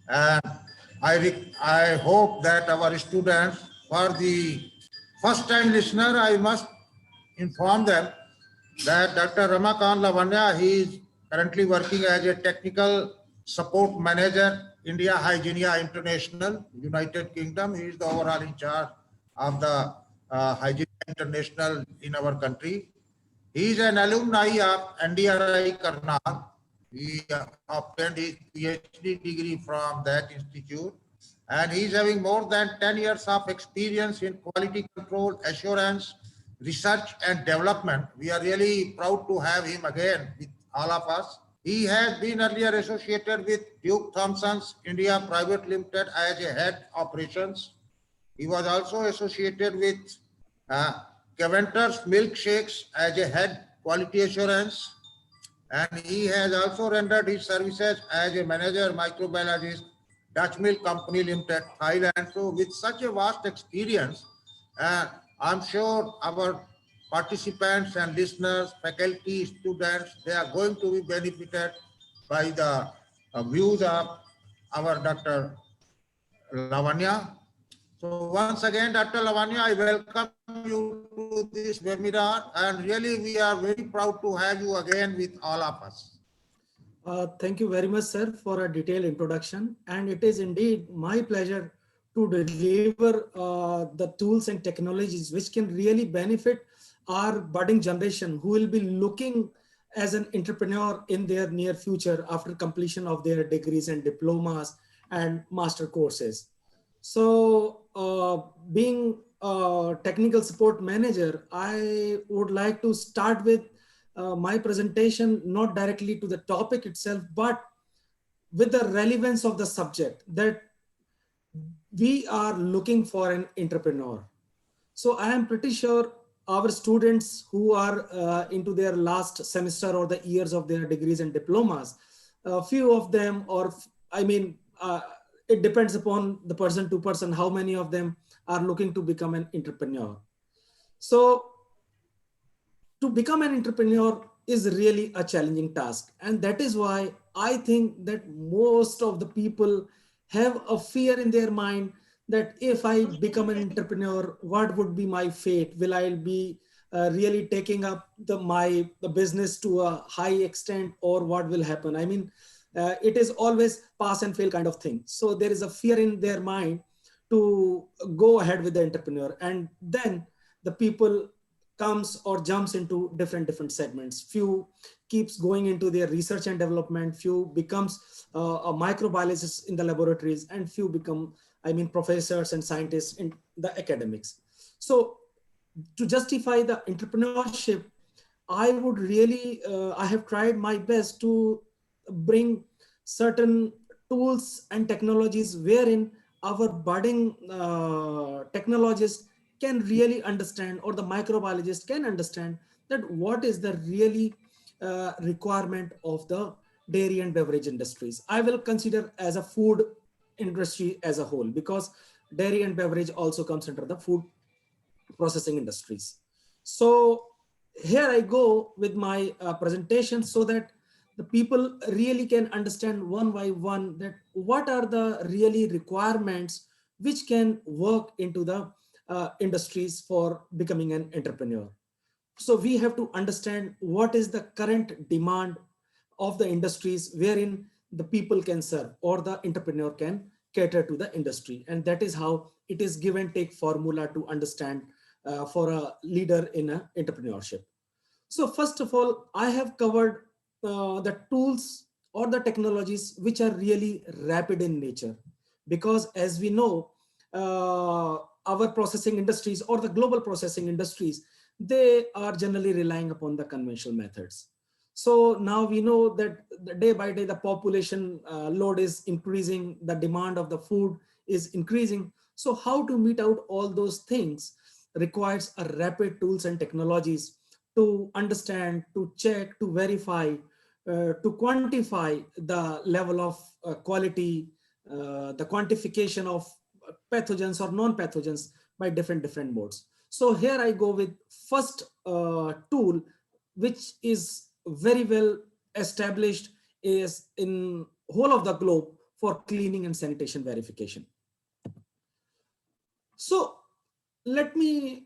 And I hope that our students, for the first time listener, I must inform them that Dr. Ramakant Lavanya, he is currently working as a technical support manager, India Hygienia International, United Kingdom. He is the overall in charge of the Hygienia International in our country. He is an alumni of NDRI Karnal. He obtained his PhD degree from that institute, and he is having more than 10 years of experience in quality control, assurance, research and development. We are really proud to have him again with all of us. He has been earlier associated with Duke Thompson's India Private Limited as a head operations. He was also associated with uh, Caventer's Milkshakes as a head quality assurance, and he has also rendered his services as a manager microbiologist, Dutch Milk Company Limited, Thailand. So with such a vast experience, uh, I'm sure our participants and listeners, faculty, students, they are going to be benefited by the views of our Dr. Lavanya. So once again, Dr. Lavanya, I welcome you to this webinar, and really we are very proud to have you again with all of us. Thank you very much, sir, for a detailed introduction. And it is indeed my pleasure to deliver the tools and technologies which can really benefit our budding generation who will be looking as an entrepreneur in their near future after completion of their degrees and diplomas and master courses. So being a technical support manager, I would like to start with my presentation, not directly to the topic itself, but with the relevance of the subject that we are looking for an entrepreneur. So I am pretty sure our students who are into their last semester or the years of their degrees and diplomas, a few of them, or I mean, it depends upon the person to person, how many of them are looking to become an entrepreneur. So to become an entrepreneur is really a challenging task. And that is why I think that most of the people have a fear in their mind that if I become an entrepreneur, what would be my fate? Will I be really taking up the business to a high extent, or what will happen? I mean, it is always pass and fail kind of thing. So there is a fear in their mind to go ahead with the entrepreneur. And then the people comes or jumps into different segments. Few keeps going into their research and development, few becomes a microbiologist in the laboratories, and few become, I mean, professors and scientists in the academics. So to justify the entrepreneurship, I would really, I have tried my best to bring certain tools and technologies wherein our budding technologists can really understand, or the microbiologist can understand, that what is the really requirement of the dairy and beverage industries. I will consider as a food industry as a whole, because dairy and beverage also comes under the food processing industries. So here I go with my presentation so that the people really can understand one by one that what are the really requirements which can work into the industries for becoming an entrepreneur. So we have to understand what is the current demand of the industries wherein the people can serve, or the entrepreneur can cater to the industry. And that is how it is give and take formula to understand for a leader in a entrepreneurship. So first of all, I have covered the tools or the technologies which are really rapid in nature, because as we know, our processing industries or the global processing industries, they are generally relying upon the conventional methods. So now we know that day by day the population load is increasing, the demand of the food is increasing. So how to meet out all those things requires a rapid tools and technologies to understand, to check, to verify, to quantify the level of quality, the quantification of pathogens or non-pathogens by different modes. So here I go with first tool, which is very well established is in whole of the globe for cleaning and sanitation verification. So let me,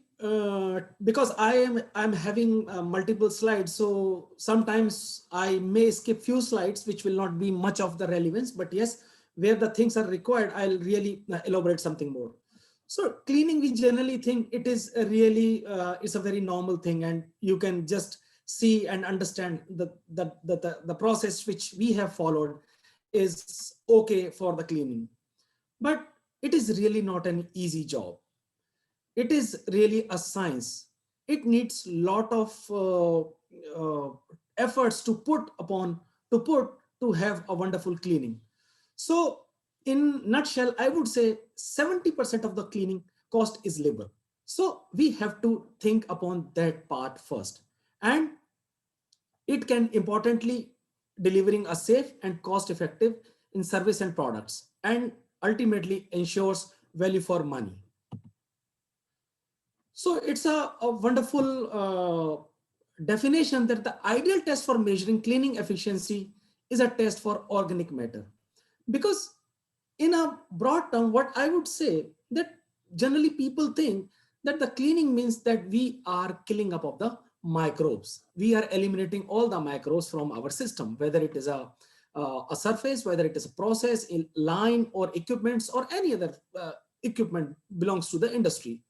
because I'm having multiple slides, so sometimes I may skip few slides, which will not be much of the relevance, but yes, where the things are required, I'll really elaborate something more. So cleaning, we generally think it is a really, it's a very normal thing, and you can just see and understand the process which we have followed is okay for the cleaning. But it is really not an easy job. It is really a science. It needs lot of efforts to put upon, to have a wonderful cleaning. So in nutshell, I would say 70% of the cleaning cost is labor. So we have to think upon that part first. And it can importantly delivering a safe and cost effective in service and products, and ultimately ensures value for money. So it's a wonderful definition that the ideal test for measuring cleaning efficiency is a test for organic matter. Because in a broad term, what I would say that generally people think that the cleaning means that we are killing up of the microbes. We are eliminating all the microbes from our system, whether it is a surface, whether it is a process, in line or equipments or any other equipment belongs to the industry.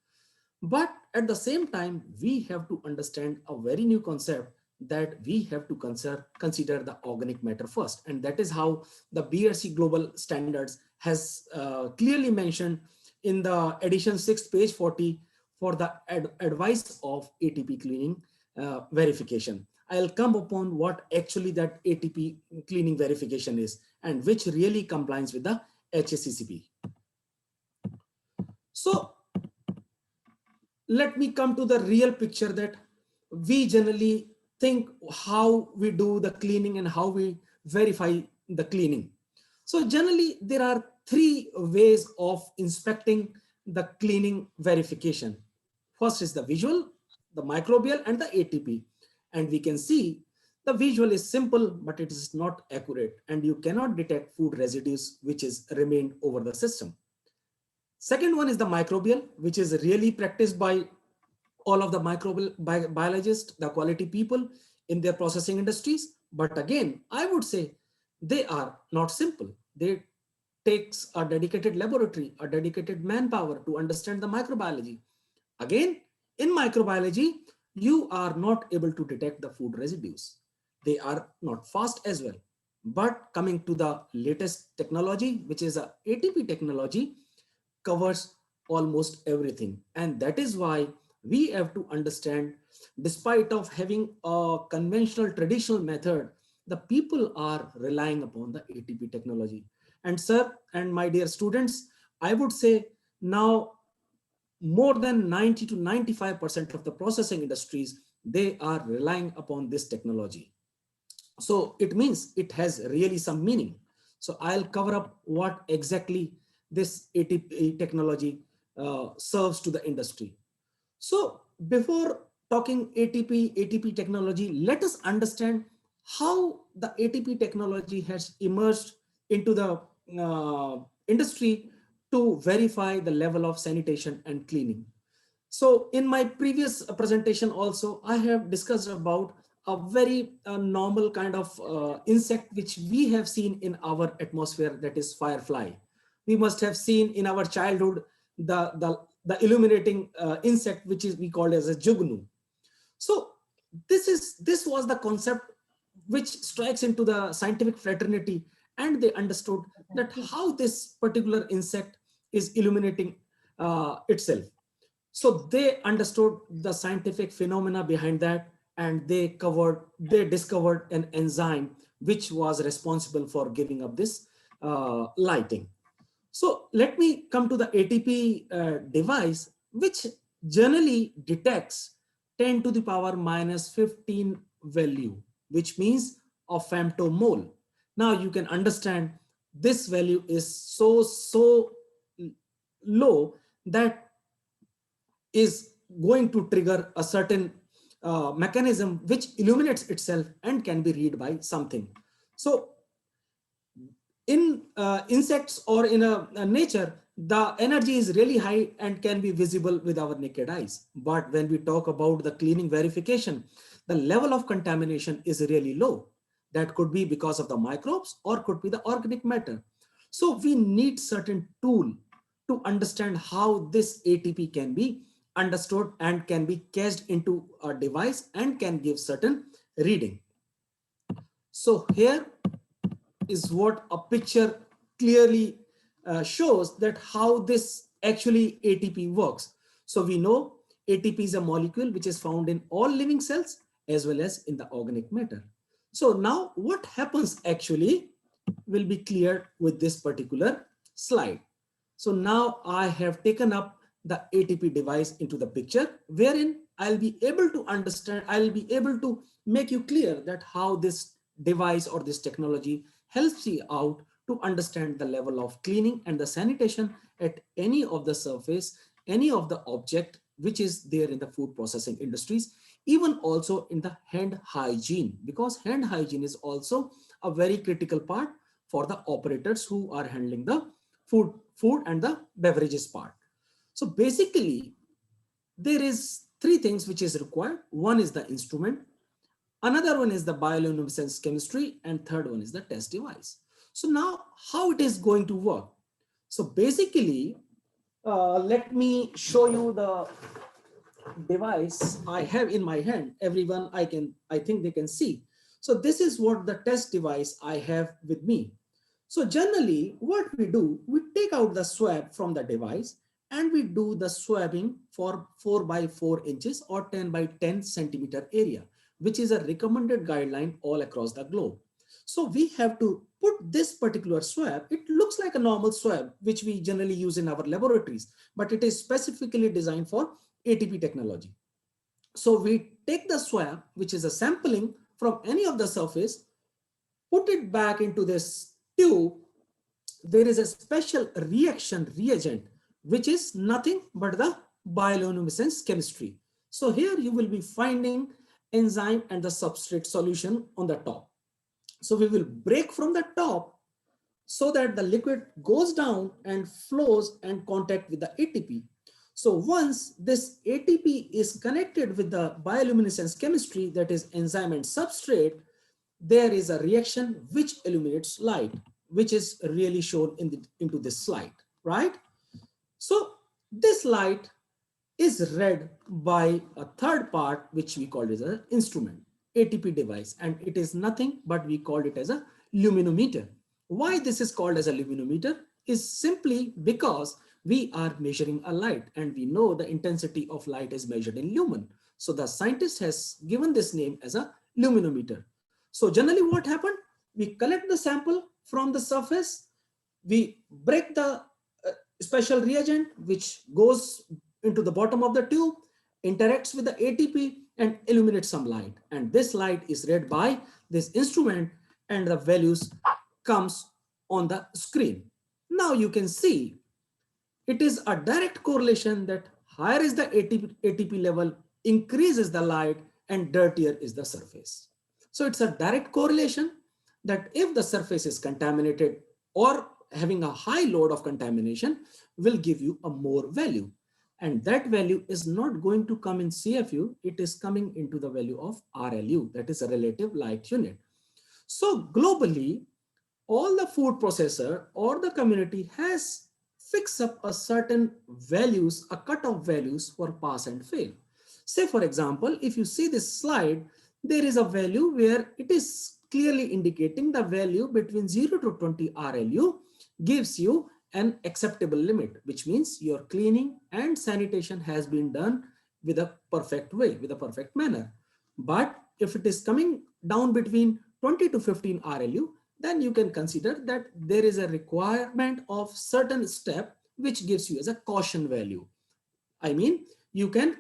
But at the same time, we have to understand a very new concept that we have to consider the organic matter first. And that is how the BRC Global Standards has clearly mentioned in the edition 6, page 40, for the advice of ATP cleaning verification. I'll come upon what actually that ATP cleaning verification is and which really complies with the HACCP. So let me come to the real picture that we generally think how we do the cleaning and how we verify the cleaning. So generally there are three ways of inspecting the cleaning verification. First is the visual, the microbial, and the ATP. And we can see the visual is simple, but it is not accurate, and you cannot detect food residues which is remained over the system. Second one is the microbial, which is really practiced by all of the microbial biologists, the quality people in their processing industries. But again, I would say they are not simple. They takes a dedicated laboratory, a dedicated manpower to understand the microbiology. Again, in microbiology, you are not able to detect the food residues. They are not fast as well. But coming to the latest technology, which is a ATP technology, covers almost everything. And that is why we have to understand, despite of having a conventional traditional method, the people are relying upon the ATP technology. And sir, and my dear students, I would say now more than 90 to 95% of the processing industries, they are relying upon this technology. So it means it has really some meaning. So I'll cover up what exactly this ATP technology serves to the industry. So before talking ATP technology, let us understand how the ATP technology has emerged into the industry to verify the level of sanitation and cleaning. So in my previous presentation also, I have discussed about a very normal kind of insect which we have seen in our atmosphere, that is firefly. We must have seen in our childhood the illuminating insect which is we called as a jugnu. So this was the concept which strikes into the scientific fraternity, and they understood that how this particular insect is illuminating itself. So they understood the scientific phenomena behind that, and they discovered an enzyme which was responsible for giving up this lighting. So let me come to the ATP device, which generally detects 10 to the power minus 15 value, which means a femtomole. Now you can understand this value is so low that is going to trigger a certain mechanism which illuminates itself and can be read by something. So in insects or in a nature, the energy is really high and can be visible with our naked eyes. But when we talk about the cleaning verification, the level of contamination is really low. That could be because of the microbes or could be the organic matter. So we need certain tool to understand how this ATP can be understood and can be cached into a device and can give certain reading. So here is what a picture clearly shows that how this actually ATP works. So we know ATP is a molecule which is found in all living cells as well as in the organic matter. So now what happens actually will be clear with this particular slide. So now I have taken up the ATP device into the picture, wherein I'll be able to understand, I'll be able to make you clear that how this device or this technology helps you out to understand the level of cleaning and the sanitation at any of the surface, any of the object which is there in the food processing industries, even also in the hand hygiene, because hand hygiene is also a very critical part for the operators who are handling the food and the beverages part. So basically, there is three things which is required. One is the instrument, another one is the bioluminescence chemistry, and third one is the test device. So now how it is going to work? So basically, let me show you the device I have in my hand. Everyone, I think they can see. So this is what the test device I have with me. So generally what we do, we take out the swab from the device and we do the swabbing for 4 by 4 inches or 10 by 10 centimeter area, which is a recommended guideline all across the globe. So we have to put this particular swab. It looks like a normal swab, which we generally use in our laboratories, but it is specifically designed for ATP technology. So we take the swab, which is a sampling from any of the surface, put it back into this tube. There is a special reaction reagent, which is nothing but the bioluminescence chemistry. So here you will be finding enzyme and the substrate solution on the top. So we will break from the top so that the liquid goes down and flows and contact with the ATP. So once this ATP is connected with the bioluminescence chemistry, that is enzyme and substrate, there is a reaction which illuminates light, which is really shown into this slide, right? So this light is read by a third part, which we call it as an instrument, ATP device, and it is nothing but we call it as a luminometer. Why this is called as a luminometer is simply because we are measuring a light and we know the intensity of light is measured in lumen. So the scientist has given this name as a luminometer. So generally what happened? We collect the sample from the surface, we break the special reagent which goes into the bottom of the tube, interacts with the ATP and illuminates some light. And this light is read by this instrument and the values comes on the screen. Now you can see it is a direct correlation that higher is the ATP level, increases the light and dirtier is the surface. So it's a direct correlation that if the surface is contaminated or having a high load of contamination will give you a more value. And that value is not going to come in CFU, it is coming into the value of RLU, that is a relative light unit. So globally, all the food processor or the community has fixed up a certain values, a cutoff values for pass and fail. Say for example, if you see this slide, there is a value where it is clearly indicating the value between 0 to 20 RLU gives you an acceptable limit, which means your cleaning and sanitation has been done with a perfect way, with a perfect manner. But if it is coming down between 20 to 15 RLU, then you can consider that there is a requirement of certain step which gives you as a caution value. I mean, you can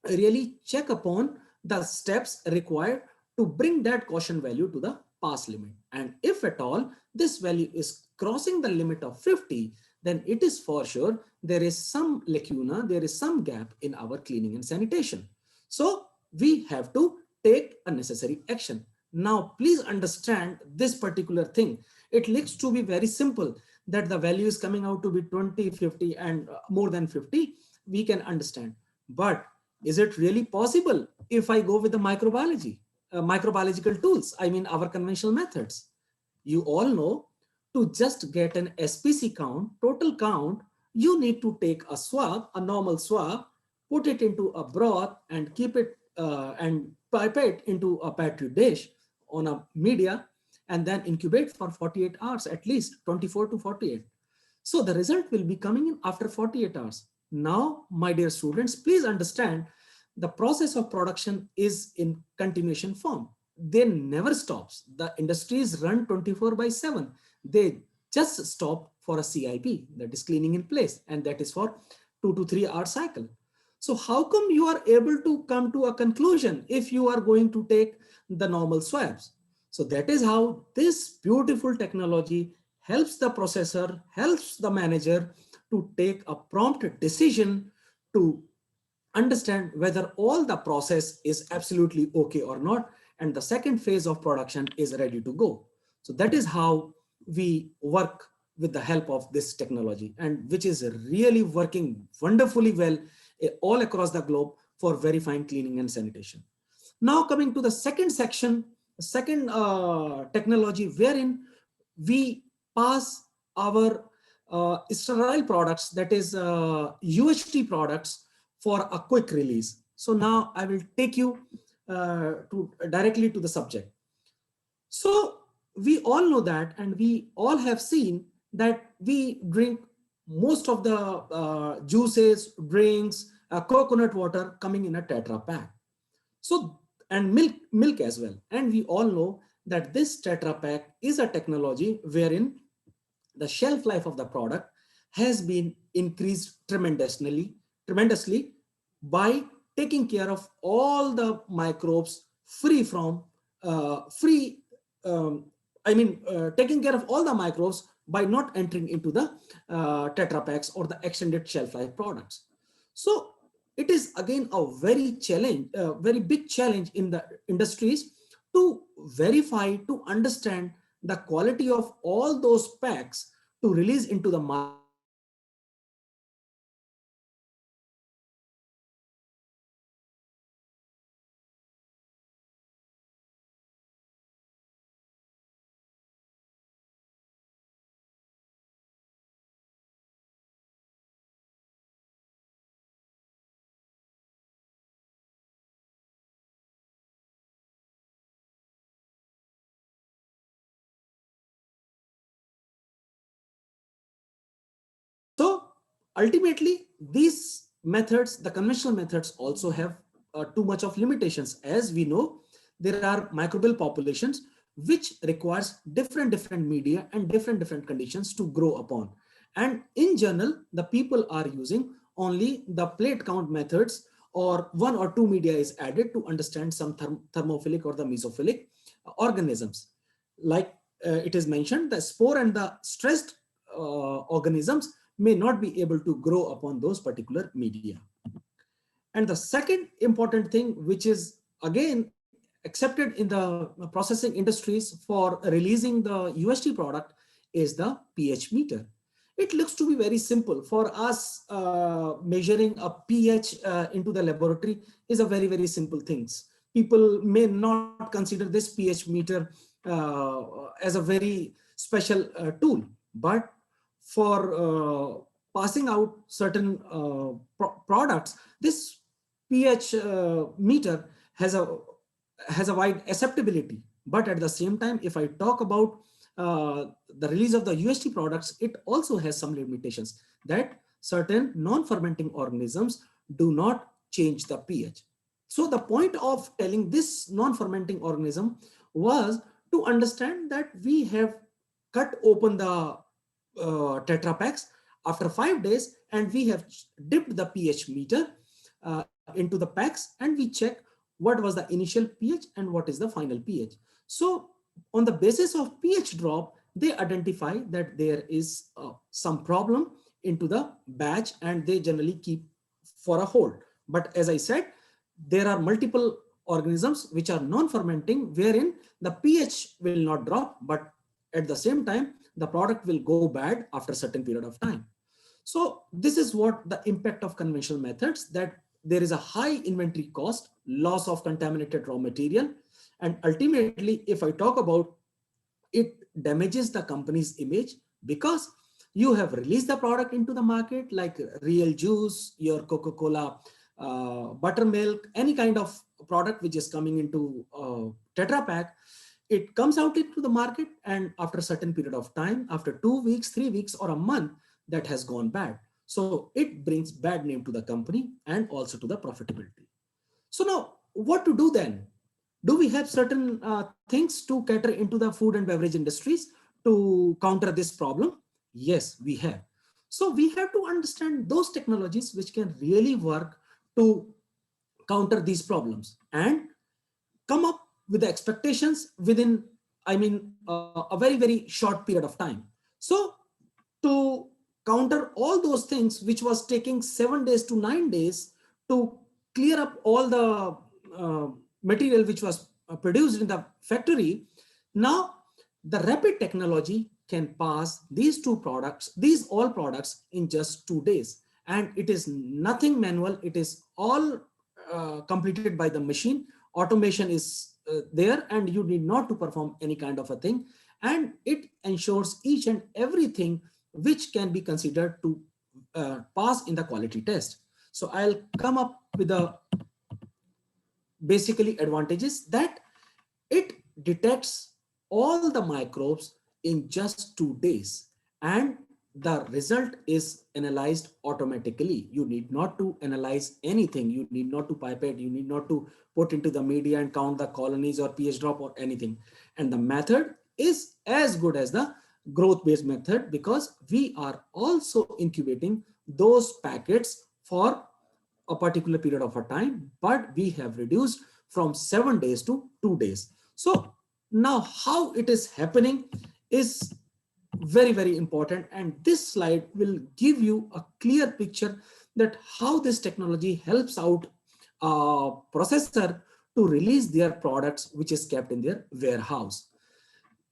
really check upon the steps required to bring that caution value to the pass limit. And if at all this value is crossing the limit of 50, then it is for sure there is some lacuna, there is some gap in our cleaning and sanitation. So we have to take a necessary action. Now, please understand this particular thing. it looks to be very simple that the value is coming out to be 20, 50 and more than 50, we can understand. But is it really possible if I go with the microbiology, microbiological tools, I mean our conventional methods? You all know, to just get an SPC count, total count, you need to take a swab, a normal swab, put it into a broth and keep it and pipette into a petri dish on a media and then incubate for 48 hours, at least 24 to 48. So the result will be coming in after 48 hours. Now, my dear students, please understand the process of production is in continuation form. They never stops. The industries run 24/7. They just stop for a CIP, that is cleaning in place, and that is for 2 to 3 hour cycle. So how come you are able to come to a conclusion if you are going to take the normal swabs? So that is how this beautiful technology helps the processor, helps the manager to take a prompt decision to understand whether all the process is absolutely okay or not. And the second phase of production is ready to go. So that is how we work with the help of this technology, and which is really working wonderfully well all across the globe for verifying cleaning and sanitation. Now coming to the second section, second technology wherein we pass our sterile products, that is UHT products, for a quick release. So now I will take you directly to the subject. So we all know that, and we all have seen that we drink most of the juices, drinks, coconut water coming in a Tetra pack. So, and milk as well. And we all know that this Tetra pack is a technology wherein the shelf life of the product has been increased tremendously by taking care of all the microbes free from taking care of all the microbes by not entering into the Tetra packs or the extended shelf life products. So it is again a very big challenge in the industries to verify, to understand the quality of all those packs to release into the market. So ultimately, these methods, the conventional methods, also have too much of limitations. As we know, there are microbial populations which requires different media and different conditions to grow upon. And in general, the people are using only the plate count methods, or 1 or 2 media is added to understand some thermophilic or the mesophilic organisms. Like it is mentioned, the spore and the stressed organisms may not be able to grow upon those particular media. And the second important thing, which is again accepted in the processing industries for releasing the UHT product, is the pH meter. It looks to be very simple. For us, measuring a pH into the laboratory is a very simple things. People may not consider this pH meter as a very special tool, but for passing out certain products, this pH meter has a wide acceptability. But at the same time, if I talk about the release of the UHT products, it also has some limitations, that certain non-fermenting organisms do not change the pH. So the point of telling this non-fermenting organism was to understand that we have cut open the Tetra packs after 5 days, and we have dipped the pH meter into the packs, and we check what was the initial pH and what is the final pH. So on the basis of pH drop, they identify that there is some problem into the batch, and they generally keep for a hold. But as I said, there are multiple organisms which are non-fermenting, wherein the pH will not drop, but at the same time, the product will go bad after a certain period of time. So this is what the impact of conventional methods, that there is a high inventory cost, loss of contaminated raw material, and ultimately, if I talk about, it damages the company's image, because you have released the product into the market, like real juice, your Coca-Cola buttermilk, any kind of product which is coming into Tetra Pak. It comes out into the market, and after a certain period of time, after 2 weeks, 3 weeks, or a month, that has gone bad. So it brings bad name to the company and also to the profitability. So now what to do then? Do we have certain things to cater into the food and beverage industries to counter this problem? Yes, we have. So we have to understand those technologies which can really work to counter these problems and come up with the expectations within, a very, very short period of time. So to counter all those things, which was taking 7 days to 9 days to clear up all the material which was produced in the factory, now the rapid technology can pass these all products in just 2 days. And it is nothing manual. It is all completed by the machine. Automation is there, and you need not to perform any kind of a thing. And it ensures each and everything which can be considered to pass in the quality test. So I'll come up with the basically advantages, that it detects all the microbes in just 2 days, and the result is analyzed automatically. You need not to analyze anything. You need not to pipette. You need not to put into the media and count the colonies or pH drop or anything. And the method is as good as the growth-based method, because we are also incubating those packets for a particular period of a time, but we have reduced from 7 days to 2 days. So now how it is happening is very, very important. And this slide will give you a clear picture that how this technology helps out a processor to release their products, which is kept in their warehouse.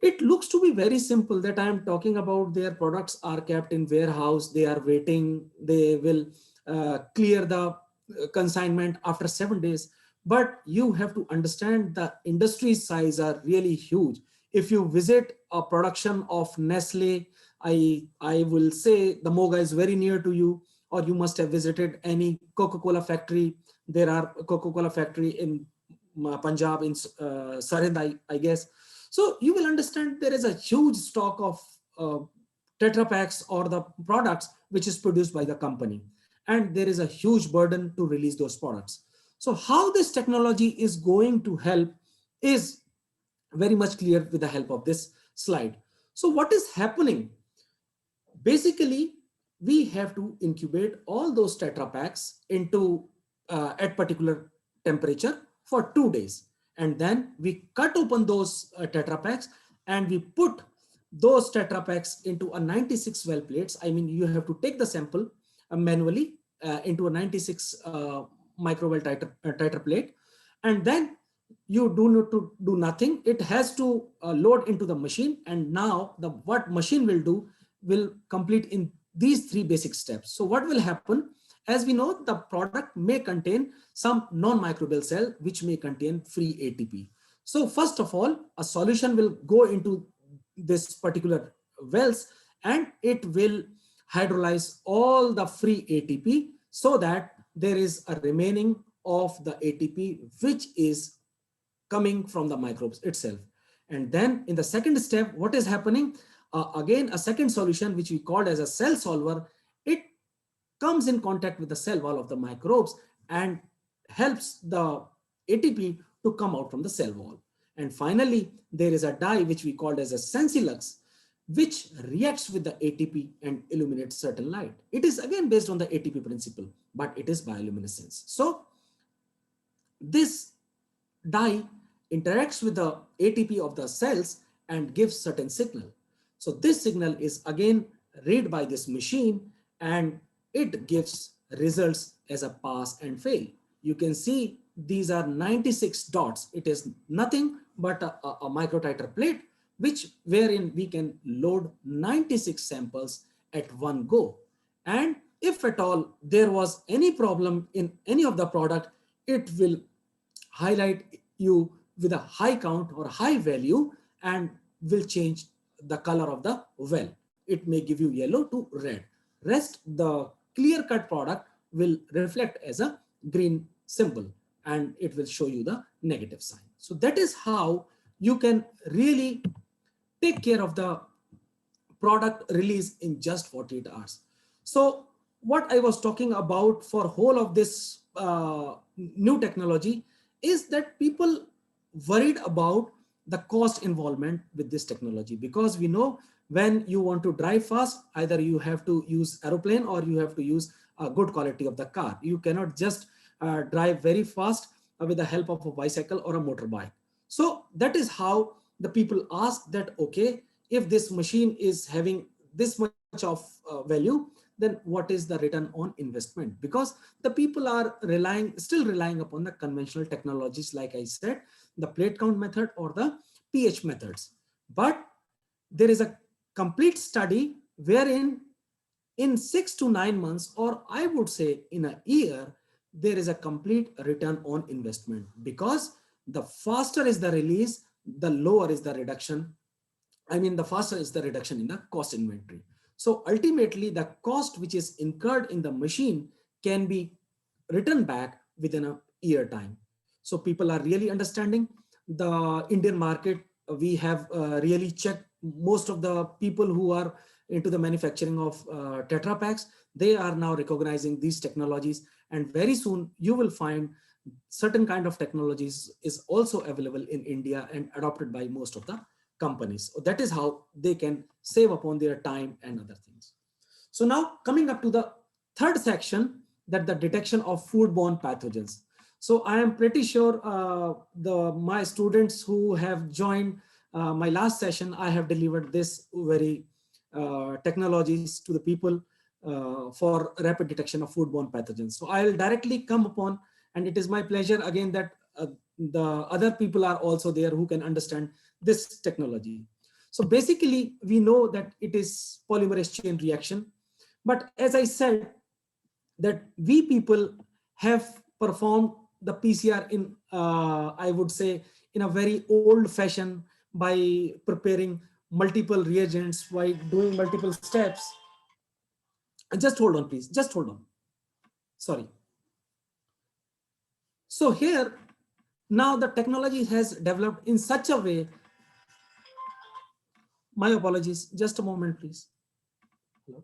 It looks to be very simple, that I am talking about their products are kept in warehouse, they are waiting, they will clear the consignment after 7 days. But you have to understand the industry size are really huge. If you visit a production of Nestle, I will say the Moga is very near to you, or you must have visited any Coca-Cola factory. There are Coca-Cola factory in Punjab, in Sarind, I guess. So you will understand there is a huge stock of Tetra Paks or the products which is produced by the company. And there is a huge burden to release those products. So how this technology is going to help is very much clear with the help of this slide. So what is happening? Basically, we have to incubate all those Tetra Paks into at particular temperature for 2 days. And then we cut open those Tetra Paks, and we put those Tetra Paks into a 96 well plates. You have to take the sample manually into a 96 microwell titer plate, and then you do not to do nothing. It has to load into the machine, and now the what machine will do will complete in these 3 basic steps. So what will happen? As we know, the product may contain some non-microbial cell which may contain free ATP. So first of all, a solution will go into this particular wells, and it will hydrolyze all the free ATP, so that there is a remaining of the ATP which is coming from the microbes itself. And then in the second step, what is happening? Again, a second solution which we called as a cell solver, it comes in contact with the cell wall of the microbes and helps the ATP to come out from the cell wall. And finally, there is a dye which we called as a sensilux, which reacts with the ATP and illuminates certain light. It is again based on the ATP principle, but it is bioluminescence. So this dye interacts with the ATP of the cells and gives certain signal. So this signal is again read by this machine, and it gives results as a pass and fail. You can see these are 96 dots. It is nothing but a microtiter plate, wherein we can load 96 samples at one go. And if at all there was any problem in any of the product, it will highlight you with a high count or high value and will change the color of the well. It may give you yellow to red. Rest, the clear cut product will reflect as a green symbol and it will show you the negative sign. So that is how you can really take care of the product release in just 48 hours. So what I was talking about for whole of this new technology is that people worried about the cost involvement with this technology, because we know when you want to drive fast, either you have to use aeroplane or you have to use a good quality of the car. You cannot just drive very fast with the help of a bicycle or a motorbike. So that is how the people ask that, okay, if this machine is having this much of value, then what is the return on investment? Because the people are still relying upon the conventional technologies, like I said, the plate count method or the pH methods. But there is a complete study wherein in 6 to 9 months, or I would say in a year, there is a complete return on investment, because the faster is the release, the lower is the reduction. I mean, the faster is the reduction in the cost inventory. So ultimately, the cost which is incurred in the machine can be returned back within a year time. So people are really understanding the Indian market. We have really checked most of the people who are into the manufacturing of Tetra Paks. They are now recognizing these technologies, and very soon you will find certain kind of technologies is also available in India and adopted by most of the companies. So that is how they can save upon their time and other things. So now coming up to the third section, that the detection of foodborne pathogens. So I am pretty sure my students who have joined my last session, I have delivered this very technologies to the people for rapid detection of foodborne pathogens. So I'll directly come upon, and it is my pleasure again that the other people are also there who can understand this technology. So basically, we know that it is polymerase chain reaction. But as I said, that we people have performed the PCR in, I would say, in a very old fashion, by preparing multiple reagents, by doing multiple steps. Just hold on, please. Just hold on. Sorry. So here, now the technology has developed in such a way. My apologies. Just a moment, please. Hello.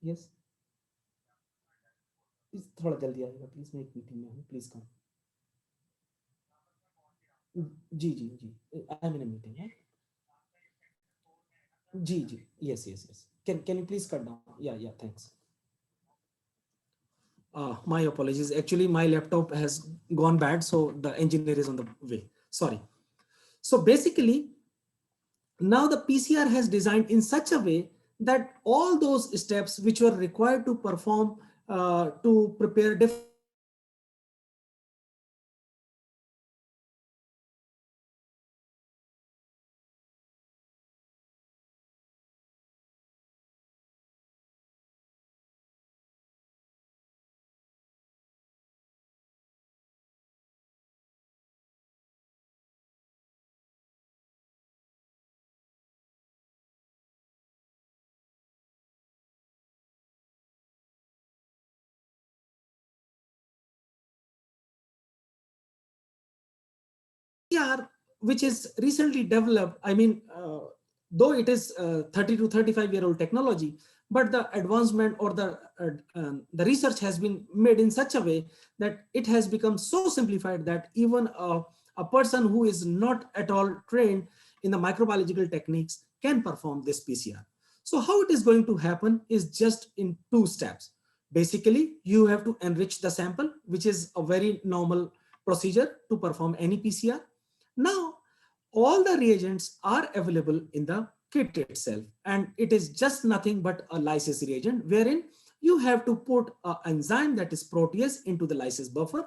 Yes. थोड़ा जल्दी आएगा please, मैं एक meeting में हूँ, please come. जी जी जी, I am in a meeting है. जी जी, yes yes yes, can you please cut down? Yeah, thanks. My apologies, actually my laptop has gone bad, so the engineer is on the way, sorry. So basically, now the PCR has designed in such a way that all those steps which were required to perform to prepare different PCR, which is recently developed, I mean, though it is 30 to 35-year-old technology, but the advancement or the research has been made in such a way that it has become so simplified that even a person who is not at all trained in the microbiological techniques can perform this PCR. So how it is going to happen is just in 2 steps. Basically, you have to enrich the sample, which is a very normal procedure to perform any PCR. Now, all the reagents are available in the kit itself, and it is just nothing but a lysis reagent, wherein you have to put an enzyme, that is protease, into the lysis buffer.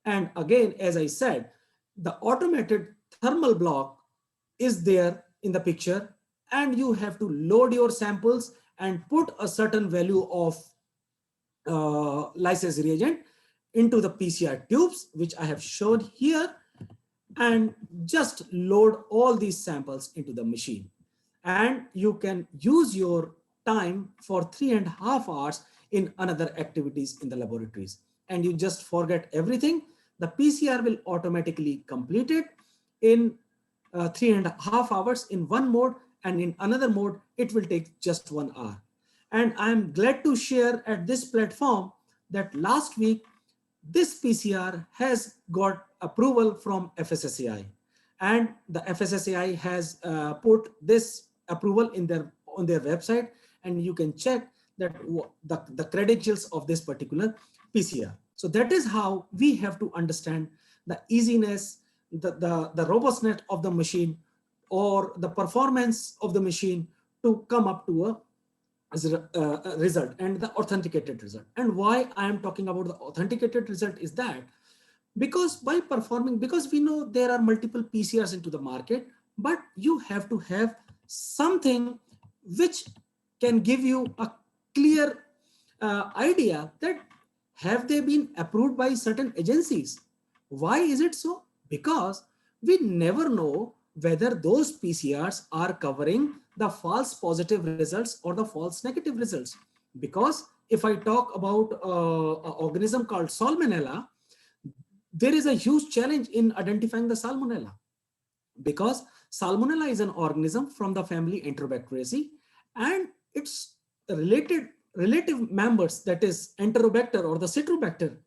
And again, as I said, the automated thermal block is there in the picture, and you have to load your samples and put a certain value of lysis reagent into the PCR tubes, which I have shown here, and just load all these samples into the machine. And you can use your time for 3.5 hours in another activities in the laboratories. And you just forget everything. The PCR will automatically complete it in 3.5 hours in one mode, and in another mode, it will take just 1 hour. And I'm glad to share at this platform that last week, this PCR has got approval from FSSAI, and the FSSAI has put this approval in on their website, and you can check that the credentials of this particular PCR. So that is how we have to understand the easiness, the robustness of the machine, or the performance of the machine to come up to a result, and the authenticated result. And why I am talking about the authenticated result is that because because we know there are multiple PCRs into the market, but you have to have something which can give you a clear idea that have they been approved by certain agencies. Why is it so? Because we never know whether those PCRs are covering the false positive results or the false negative results. Because if I talk about an organism called Salmonella, there is a huge challenge in identifying the Salmonella, because Salmonella is an organism from the family Enterobacteriaceae, and its relative members, that is Enterobacter or the Citrobacter,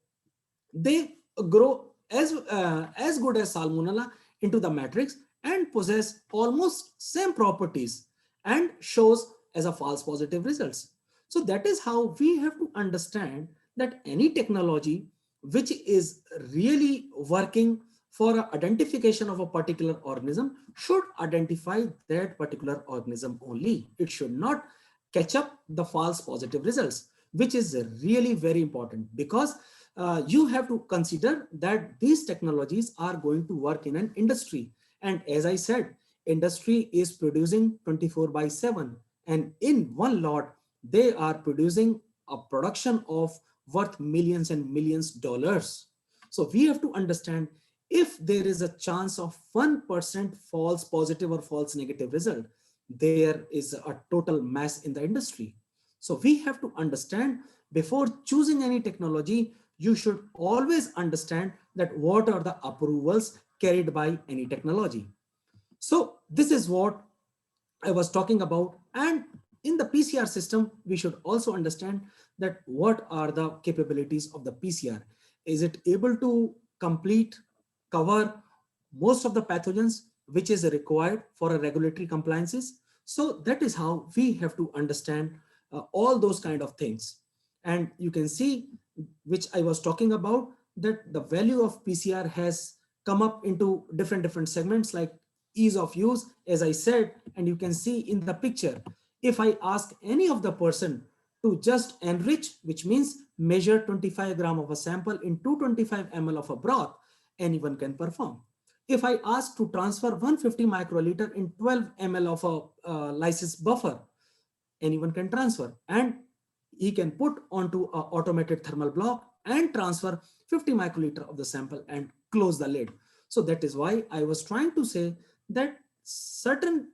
they grow as good as Salmonella into the matrix and possess almost same properties and shows as a false positive results. So that is how we have to understand that any technology which is really working for identification of a particular organism should identify that particular organism only. It should not catch up the false positive results, which is really very important, because you have to consider that these technologies are going to work in an industry. And as I said, industry is producing 24/7, and in one lot, they are producing a production of worth millions and millions dollars. So we have to understand, if there is a chance of 1% false positive or false negative result, there is a total mess in the industry. So we have to understand, before choosing any technology, you should always understand that what are the approvals carried by any technology. So this is what I was talking about. And in the PCR system, we should also understand that what are the capabilities of the PCR. Is it able to cover most of the pathogens which is required for a regulatory compliances? So that is how we have to understand all those kind of things. And you can see, which I was talking about, that the value of PCR has come up into different segments, like ease of use, as I said. And you can see in the picture, if I ask any of the person to just enrich, which means measure 25 gram of a sample in 225 ml of a broth, anyone can perform. If I ask to transfer 150 microliter in 12 ml of a lysis buffer, anyone can transfer, and he can put onto an automated thermal block and transfer 50 microliter of the sample and close the lid. So that is why I was trying to say that certain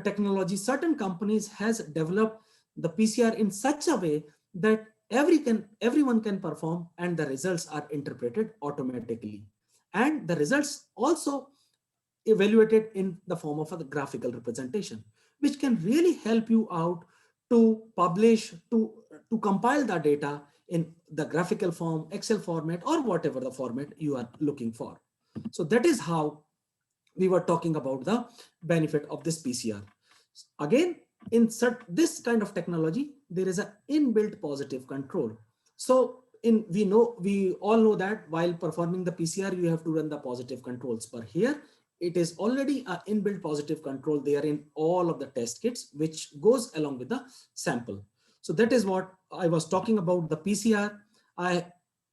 technology, certain companies has developed the PCR in such a way that everyone can perform, and the results are interpreted automatically. And the results also evaluated in the form of a graphical representation, which can really help you out to publish, to compile the data in the graphical form, Excel format, or whatever the format you are looking for. So that is how we were talking about the benefit of this PCR. Again, in this kind of technology, there is an inbuilt positive control. So we all know that while performing the PCR, you have to run the positive controls. But here, it is already an inbuilt positive control there in all of the test kits, which goes along with the sample. So that is what I was talking about, the PCR.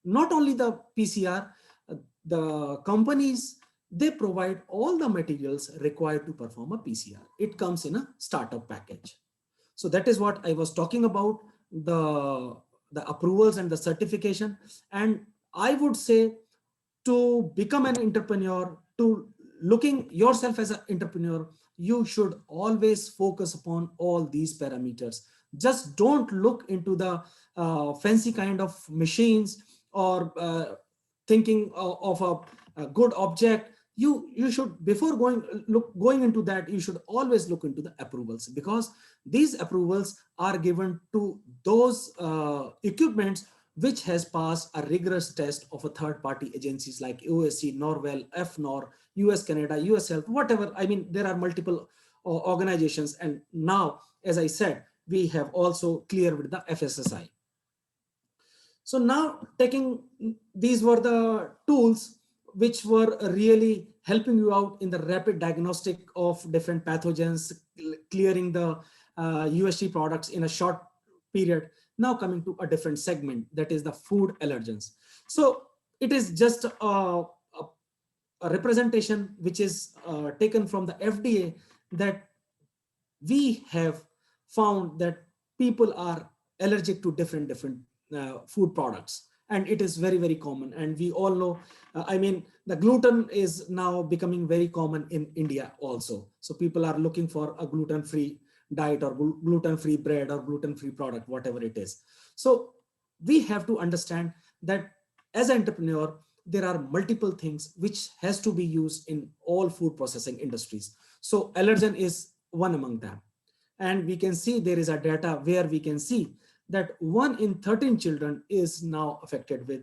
Not only the PCR, the companies they provide all the materials required to perform a PCR. It comes in a startup package. So that is what I was talking about, the approvals and the certification. And I would say, to become an entrepreneur, to looking yourself as an entrepreneur, you should always focus upon all these parameters. Just don't look into the fancy kind of machines, or thinking of a good object. You should, before going into that, you should always look into the approvals, because these approvals are given to those equipments which has passed a rigorous test of a third-party agencies like OSC, Norwell, FNOR, US Canada, US Health, whatever. I mean, there are multiple organizations. And now, as I said, we have also cleared with the FSSI. So now, taking, these were the tools which were really helping you out in the rapid diagnostic of different pathogens, clearing the USG products in a short period. Now coming to a different segment, that is the food allergens. So it is just a representation which is taken from the FDA, that we have found that people are allergic to different food products, and it is very common. And we all know, I mean, the gluten is now becoming very common in India also. So people are looking for a gluten-free diet, or gluten-free bread, or gluten-free product, whatever it is. So we have to understand that as an entrepreneur, there are multiple things which has to be used in all food processing industries. So allergen is one among them. And we can see there is a data where we can see that 1 in 13 children is now affected with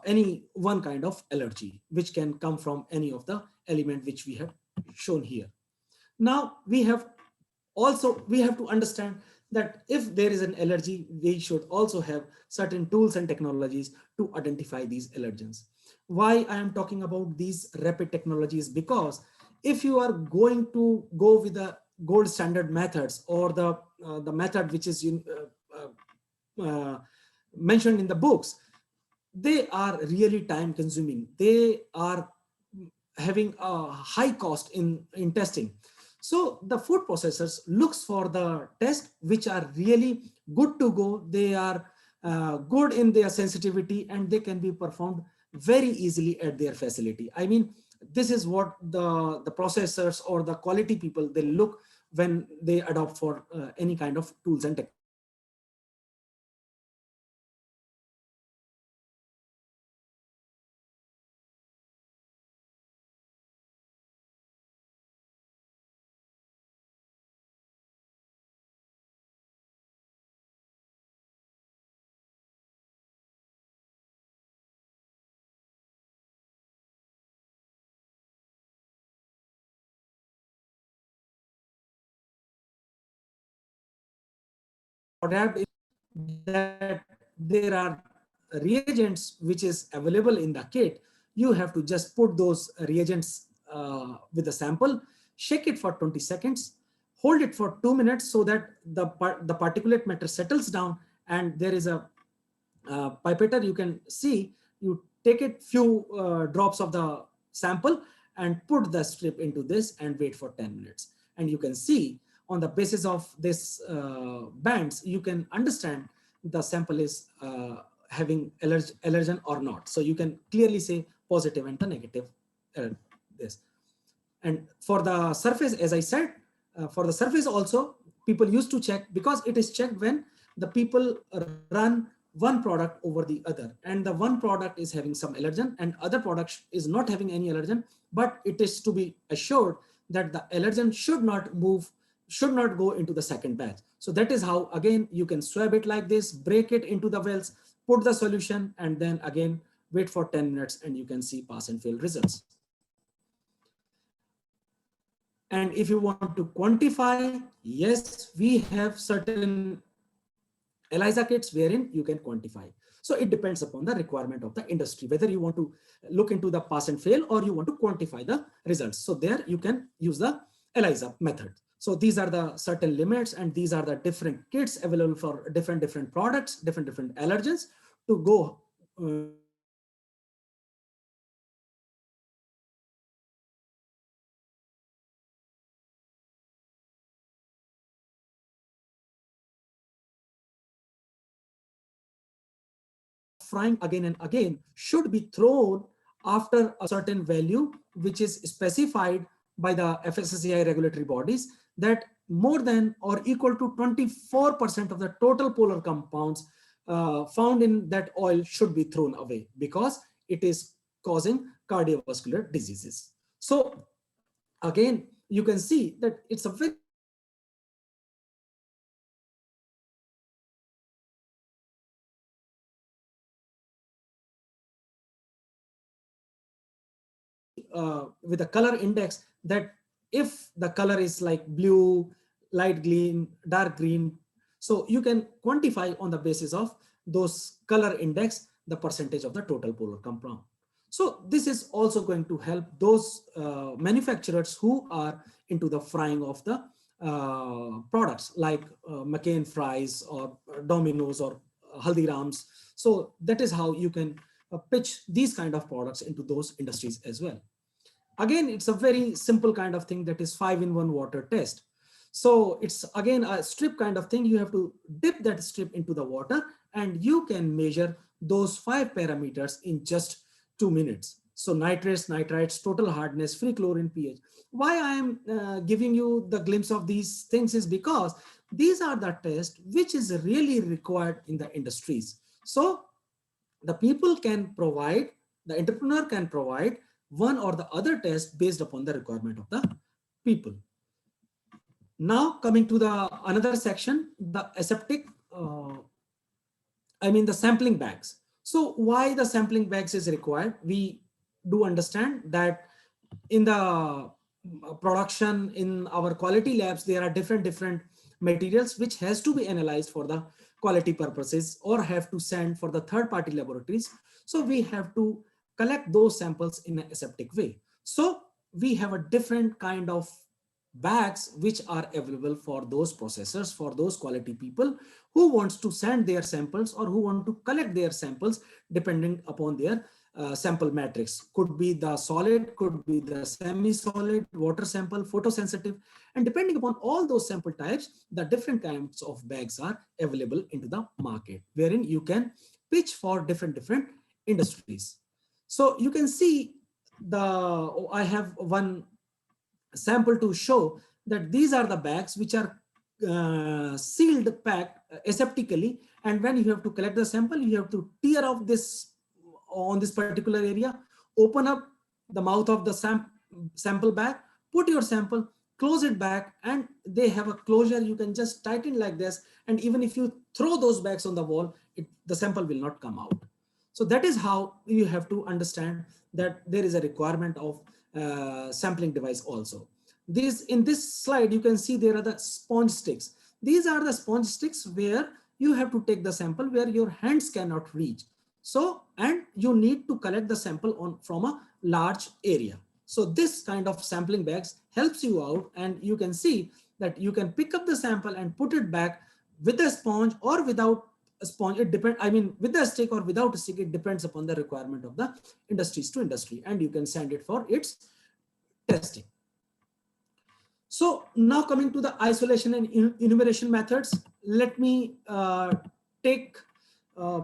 any one kind of allergy, which can come from any of the element which we have shown here. Now we have to understand that if there is an allergy, we should also have certain tools and technologies to identify these allergens. Why I am talking about these rapid technologies? Because if you are going to go with the gold standard methods, or the method which is mentioned in the books, they are really time consuming. They are having a high cost in testing. So the food processors looks for the tests which are really good to go. They are good in their sensitivity, and they can be performed very easily at their facility. I mean, this is what the processors or the quality people, they look when they adopt for any kind of tools and technology. Adapt that there are reagents which is available in the kit. You have to just put those reagents with a sample, shake it for 20 seconds, hold it for 2 minutes so that the particulate matter settles down, and there is a pipetter. You can see, you take it few drops of the sample and put the strip into this and wait for 10 minutes. And you can see, on the basis of this bands, you can understand the sample is having allergen or not. So you can clearly say positive and the negative this. And for the surface, as I said, for the surface also, people used to check, because it is checked when the people run one product over the other, and the one product is having some allergen and other product is not having any allergen, but it is to be assured that the allergen should not move, should not go into the second batch. So that is how, again, you can swab it like this, break it into the wells, put the solution, and then again wait for 10 minutes, and you can see pass and fail results. And if you want to quantify, yes, we have certain ELISA kits wherein you can quantify. So it depends upon the requirement of the industry, whether you want to look into the pass and fail or you want to quantify the results. So there you can use the ELISA method. So these are the certain limits, and these are the different kits available for different products, different allergens to go frying again and again should be thrown after a certain value, which is specified by the FSSAI regulatory bodies, that more than or equal to 24% of the total polar compounds found in that oil should be thrown away, because it is causing cardiovascular diseases. So again, you can see that it's a very with a color index, that if the color is like blue, light green, dark green, so you can quantify on the basis of those color index the percentage of the total polar compound. So this is also going to help those manufacturers who are into the frying of the products like McCain fries or Domino's or Haldirams. So that is how you can pitch these kind of products into those industries as well. Again, it's a very simple kind of thing, that is 5-in-1 water test. So it's again a strip kind of thing. You have to dip that strip into the water and you can measure those 5 parameters in just 2 minutes. So nitrates, nitrites, total hardness, free chlorine, pH. Why I am giving you the glimpse of these things is because these are the tests which is really required in the industries. So the people can provide, the entrepreneur can provide one or the other test based upon the requirement of the people. Now coming to the another section, the aseptic, the sampling bags. So why the sampling bags is required? We do understand that in the production, in our quality labs, there are different materials which has to be analyzed for the quality purposes or have to send for the third-party laboratories. So we have to collect those samples in an aseptic way. So we have a different kind of bags which are available for those processors, for those quality people who wants to send their samples or who want to collect their samples depending upon their sample matrix. Could be the solid, could be the semi-solid, water sample, photosensitive, and depending upon all those sample types, the different kinds of bags are available into the market, wherein you can pitch for different industries. So you can see I have one sample to show that these are the bags which are sealed, packed aseptically, and when you have to collect the sample, you have to tear off this on this particular area, open up the mouth of the sample bag, put your sample, close it back, and they have a closure. You can just tighten like this, and even if you throw those bags on the wall, the sample will not come out. So that is how you have to understand that there is a requirement of sampling device also. In this slide, you can see there are the sponge sticks. These are the sponge sticks where you have to take the sample where your hands cannot reach. So, and you need to collect the sample from a large area. So this kind of sampling bags helps you out, and you can see that you can pick up the sample and put it back with a sponge or without a sponge. It depends, with a stick or without a stick, it depends upon the requirement of the industries to industry, and you can send it for its testing. So now coming to the isolation and enumeration methods, let me take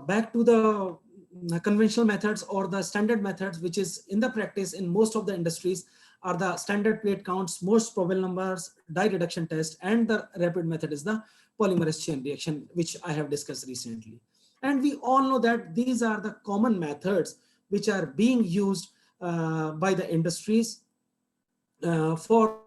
back to the conventional methods or the standard methods, which is in the practice in most of the industries, are the standard plate counts, most probable numbers, dye reduction test, and the rapid method is the polymerase chain reaction, which I have discussed recently. And we all know that these are the common methods which are being used by the industries for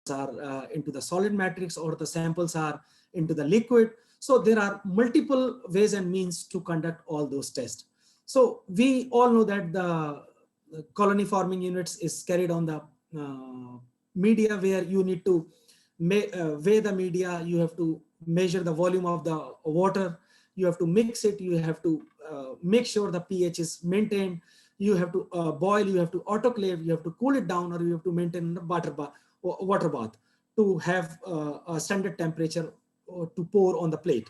are into the solid matrix or the samples are into the liquid. So there are multiple ways and means to conduct all those tests. So we all know that the colony forming units is carried on the media, where you need to weigh the media, you have to measure the volume of the water, you have to mix it, you have to make sure the pH is maintained, you have to boil, you have to autoclave, you have to cool it down, or you have to maintain the water bath to have a standard temperature to pour on the plate.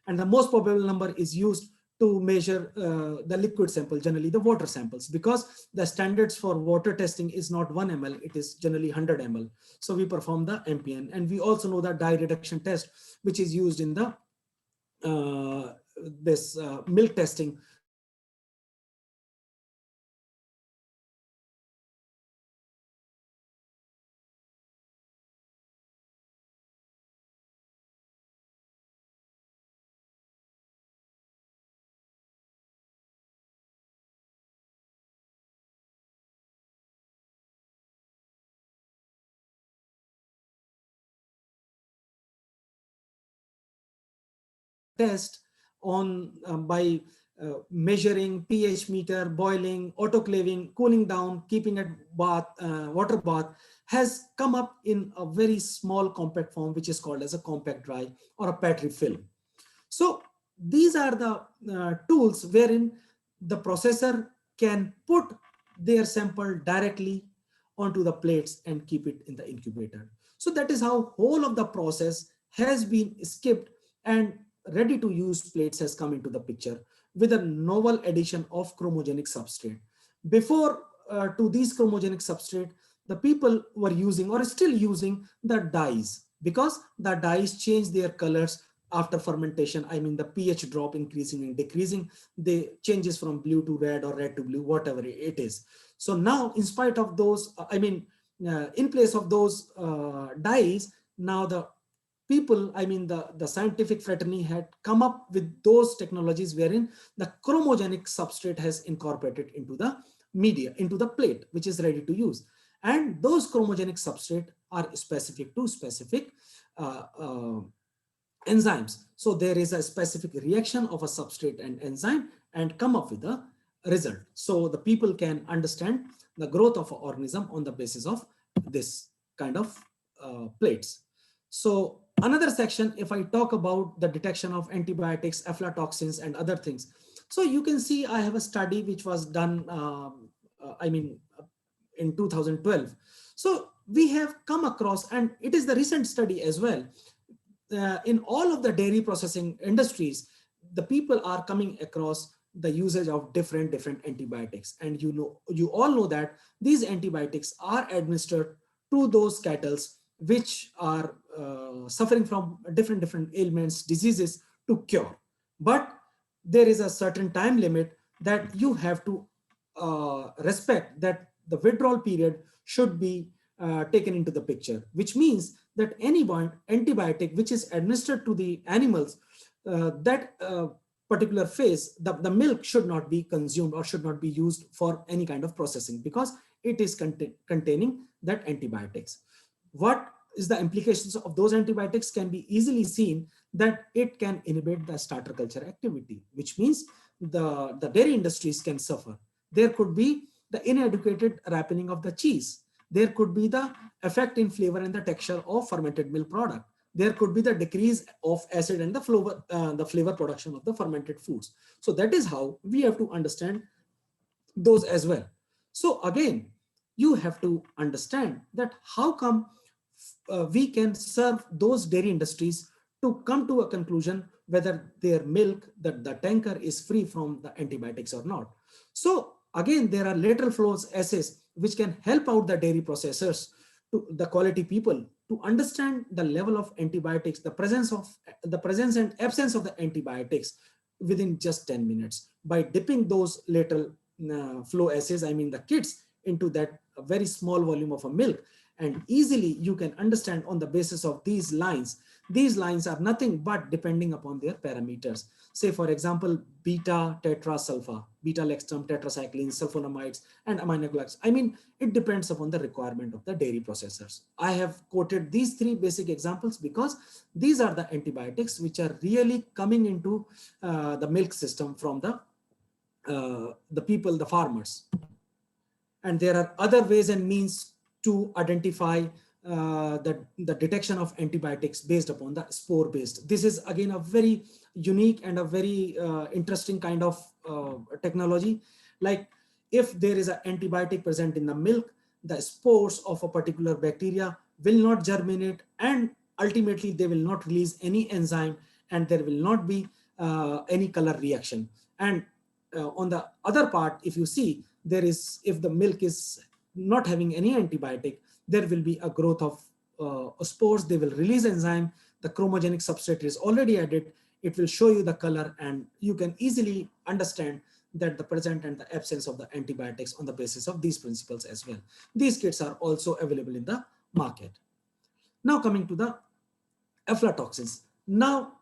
And the most probable number is used to measure the liquid sample, generally the water samples, because the standards for water testing is not 1 ml, it is generally 100 ml. So we perform the MPN, and we also know the dye reduction test, which is used in the this milk testing. Test on by measuring pH meter, boiling, autoclaving, cooling down, keeping it bath, water bath, has come up in a very small compact form, which is called as a compact dry or a Petri film. So these are the tools wherein the processor can put their sample directly onto the plates and keep it in the incubator. So that is how whole of the process has been skipped, and ready to use plates has come into the picture with a novel addition of chromogenic substrate. Before to these chromogenic substrate, the people were using or still using the dyes, because the dyes change their colors after fermentation. I mean, the pH drop increasing and decreasing, they changes from blue to red or red to blue, whatever it is. So now, in spite of those, in place of those dyes, now the people, I mean, the scientific fraternity had come up with those technologies wherein the chromogenic substrate has incorporated into the media, into the plate, which is ready to use. And those chromogenic substrate are specific to specific enzymes. So there is a specific reaction of a substrate and enzyme and come up with a result. So the people can understand the growth of an organism on the basis of this kind of plates. So another section, if I talk about the detection of antibiotics, aflatoxins, and other things. So you can see I have a study which was done, in 2012. So we have come across, and it is the recent study as well, in all of the dairy processing industries, the people are coming across the usage of different antibiotics. And you all know that these antibiotics are administered to those cattle which are suffering from different ailments, diseases to cure. But there is a certain time limit that you have to respect, that the withdrawal period should be taken into the picture, which means that any antibiotic which is administered to the animals, that particular phase, the milk should not be consumed or should not be used for any kind of processing, because it is containing that antibiotics. What is the implications of those antibiotics can be easily seen, that it can inhibit the starter culture activity, which means the dairy industries can suffer. There could be the inadequate ripening of the cheese. There could be the effect in flavor and the texture of fermented milk product. There could be the decrease of acid and the flavor production of the fermented foods. So that is how we have to understand those as well. So again, you have to understand that how come we can serve those dairy industries to come to a conclusion whether their milk, that the tanker is free from the antibiotics or not. So again, there are lateral flows assays which can help out the dairy processors, to the quality people, to understand the level of antibiotics, the presence and absence of the antibiotics within just 10 minutes by dipping those lateral flow assays, I mean the kits, into that very small volume of a milk. And easily you can understand on the basis of these lines. These lines are nothing but depending upon their parameters. Say, for example, beta tetrasulfa, beta lactam, tetracyclines, sulfonamides, and aminoglycans. I mean, it depends upon the requirement of the dairy processors. I have quoted these three basic examples because these are the antibiotics which are really coming into the milk system from the people, the farmers. And there are other ways and means to identify the detection of antibiotics based upon the spore based. This is again a very unique and a very interesting kind of technology. Like if there is an antibiotic present in the milk, the spores of a particular bacteria will not germinate, and ultimately they will not release any enzyme, and there will not be any color reaction. And on the other part, if you see, if the milk is not having any antibiotic, there will be a growth of spores. They will release enzyme. The chromogenic substrate is already added. It will show you the color, and you can easily understand that the present and the absence of the antibiotics on the basis of these principles as well. These kits are also available in the market. Now coming to the aflatoxins. Now,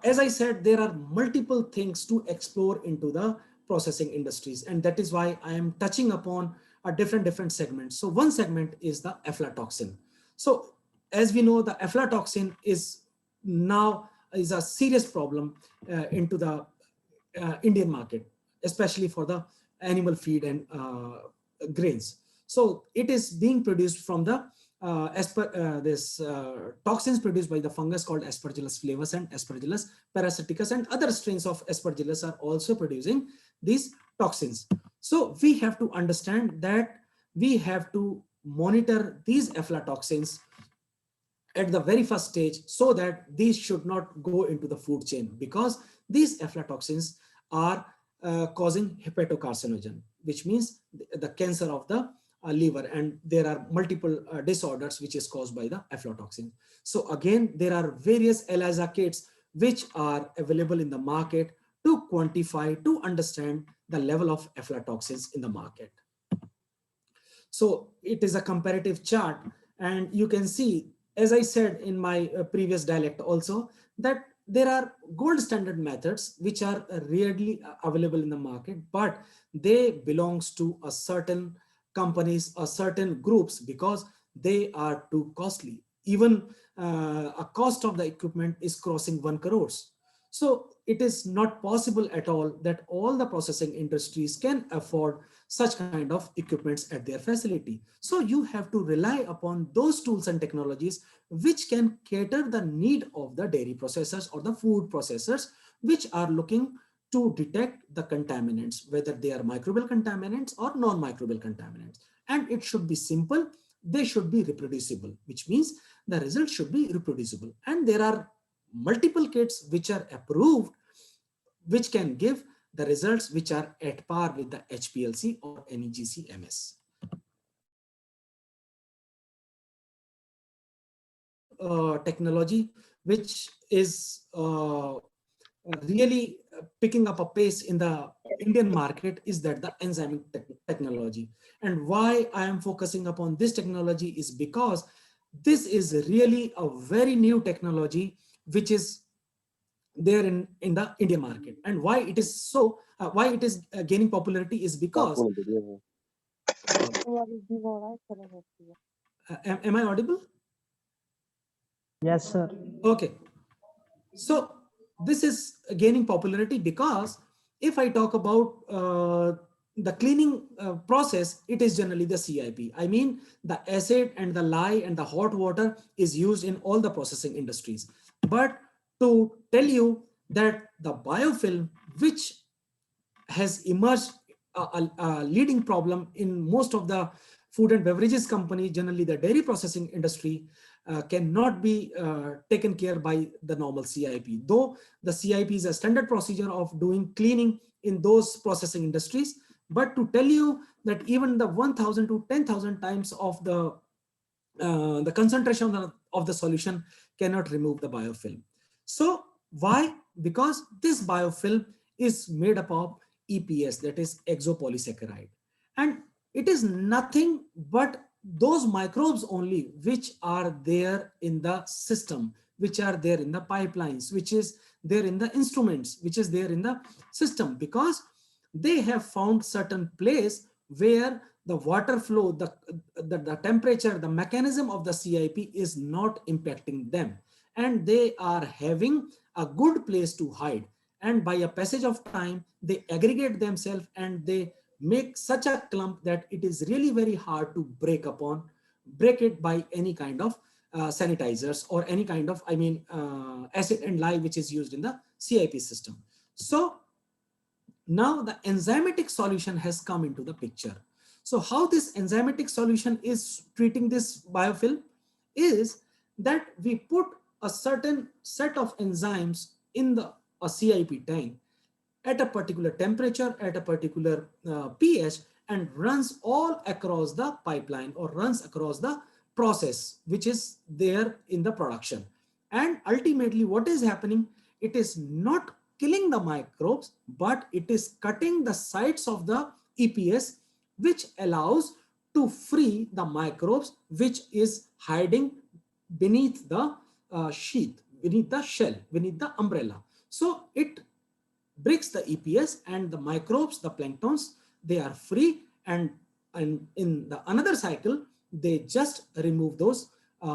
as I said, there are multiple things to explore into the processing industries, and that is why I am touching upon a different segments. So one segment is the aflatoxin. So as we know, the aflatoxin is now a serious problem into the Indian market, especially for the animal feed and grains. So it is being produced from the toxins produced by the fungus called Aspergillus flavus and Aspergillus parasiticus, and other strains of Aspergillus are also producing these toxins. So we have to understand that we have to monitor these aflatoxins at the very first stage, so that these should not go into the food chain, because these aflatoxins are causing hepatocarcinogen, which means the cancer of the liver, and there are multiple disorders which is caused by the aflatoxin. So again, there are various ELISA kits which are available in the market to quantify, to understand the level of aflatoxins in the market. So it is a comparative chart, and you can see, as I said in my previous dialect also, that there are gold standard methods which are rarely available in the market, but they belongs to a certain companies or certain groups because they are too costly. Even a cost of the equipment is crossing 1 crore. So it is not possible at all that all the processing industries can afford such kind of equipments at their facility. So you have to rely upon those tools and technologies which can cater the need of the dairy processors or the food processors, which are looking to detect the contaminants, whether they are microbial contaminants or non-microbial contaminants. And it should be simple. They should be reproducible, which means the results should be reproducible. And there are multiple kits which are approved, which can give the results which are at par with the HPLC or NEGC MS. Technology which is really picking up a pace in the Indian market is that the enzymic technology. And why I am focusing upon this technology is because this is really a very new technology which is there in the Indian market. And why it is so, why it is gaining popularity is because, am I audible? Yes, sir. Okay. So this is gaining popularity because if I talk about the cleaning process, it is generally the CIP. I mean, the acid and the lye and the hot water is used in all the processing industries. But to tell you that the biofilm, which has emerged a leading problem in most of the food and beverages companies, generally the dairy processing industry, cannot be taken care by the normal CIP. Though the CIP is a standard procedure of doing cleaning in those processing industries, but to tell you that even the 1,000 to 10,000 times of the concentration of the solution cannot remove the biofilm. So why? Because this biofilm is made up of EPS, that is exopolysaccharide, and it is nothing but those microbes only which are there in the system, which are there in the pipelines, which is there in the instruments, which is there in the system, because they have found certain place where the water flow, the temperature, the mechanism of the CIP is not impacting them, and they are having a good place to hide. And by a passage of time, they aggregate themselves and they make such a clump that it is really very hard to break it by any kind of sanitizers or any kind of, acid and lye which is used in the CIP system. So now the enzymatic solution has come into the picture. So how this enzymatic solution is treating this biofilm is that we put a certain set of enzymes in a CIP tank, at a particular temperature, at a particular pH, and runs all across the pipeline or runs across the process which is there in the production. And ultimately what is happening, it is not killing the microbes, but it is cutting the sites of the EPS, which allows to free the microbes which is hiding beneath the sheath, beneath the shell, beneath the umbrella. So it breaks the EPS, and the microbes, the planktons, they are free, and in the another cycle, they just remove those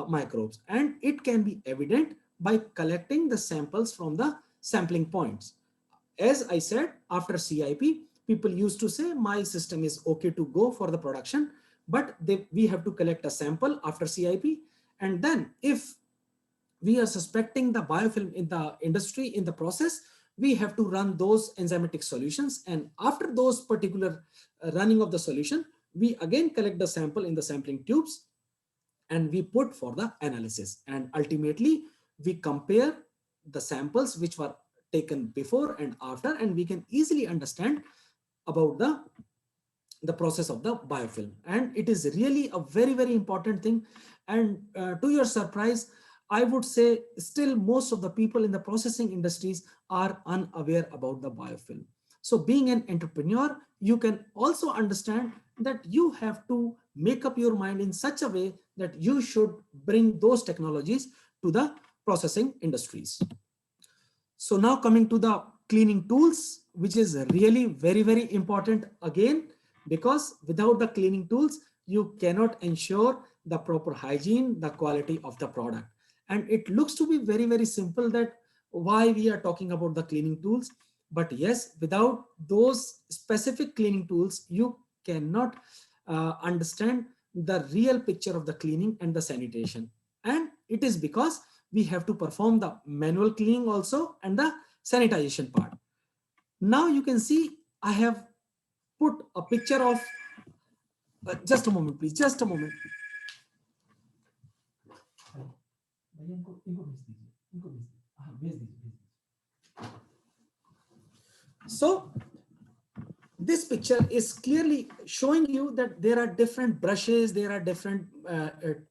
microbes. And it can be evident by collecting the samples from the sampling points. As I said, after CIP, people used to say, my system is okay to go for the production, but we have to collect a sample after CIP. And then if we are suspecting the biofilm in the industry, in the process, we have to run those enzymatic solutions. And after those particular running of the solution, we again collect the sample in the sampling tubes and we put for the analysis. And ultimately, we compare the samples which were taken before and after, and we can easily understand about the process of the biofilm. And it is really a very, very important thing. And to your surprise, I would say still most of the people in the processing industries are unaware about the biofilm. So being an entrepreneur, you can also understand that you have to make up your mind in such a way that you should bring those technologies to the processing industries. So now coming to the cleaning tools, which is really very, very important again, because without the cleaning tools, you cannot ensure the proper hygiene, the quality of the product. And it looks to be very, very simple that why we are talking about the cleaning tools. But yes, without those specific cleaning tools, you cannot understand the real picture of the cleaning and the sanitation. And it is because we have to perform the manual cleaning also and the sanitization part. Now you can see I have put a picture of, just a moment, please, just a moment. So this picture is clearly showing you that there are different brushes, there are different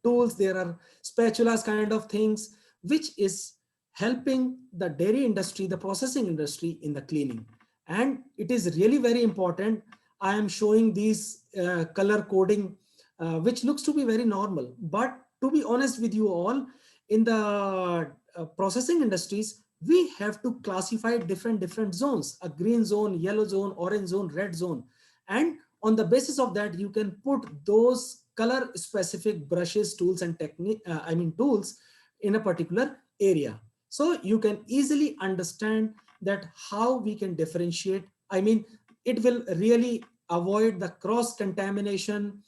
tools, there are spatulas kind of things, which is helping the dairy industry, the processing industry in the cleaning. And it is really very important. I am showing these color coding, which looks to be very normal. But to be honest with you all, in the processing industries, we have to classify different zones: a green zone, yellow zone, orange zone, red zone. And on the basis of that, you can put those color specific brushes, tools and tools in a particular area. So you can easily understand that how we can differentiate. It will really avoid the cross contamination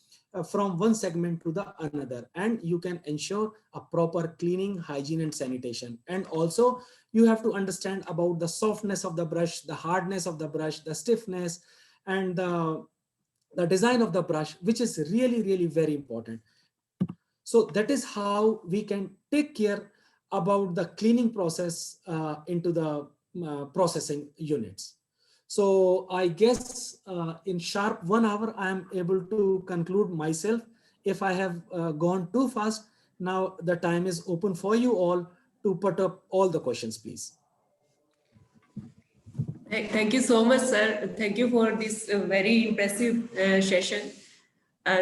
from one segment to the another, and you can ensure a proper cleaning, hygiene and sanitation. And also you have to understand about the softness of the brush, the hardness of the brush, the stiffness, and the design of the brush, which is really, really very important. So that is how we can take care about the cleaning process into the processing units. So I guess in sharp 1 hour, I am able to conclude myself. If I have gone too fast, now the time is open for you all to put up all the questions, please. Thank you so much, sir. Thank you for this very impressive session.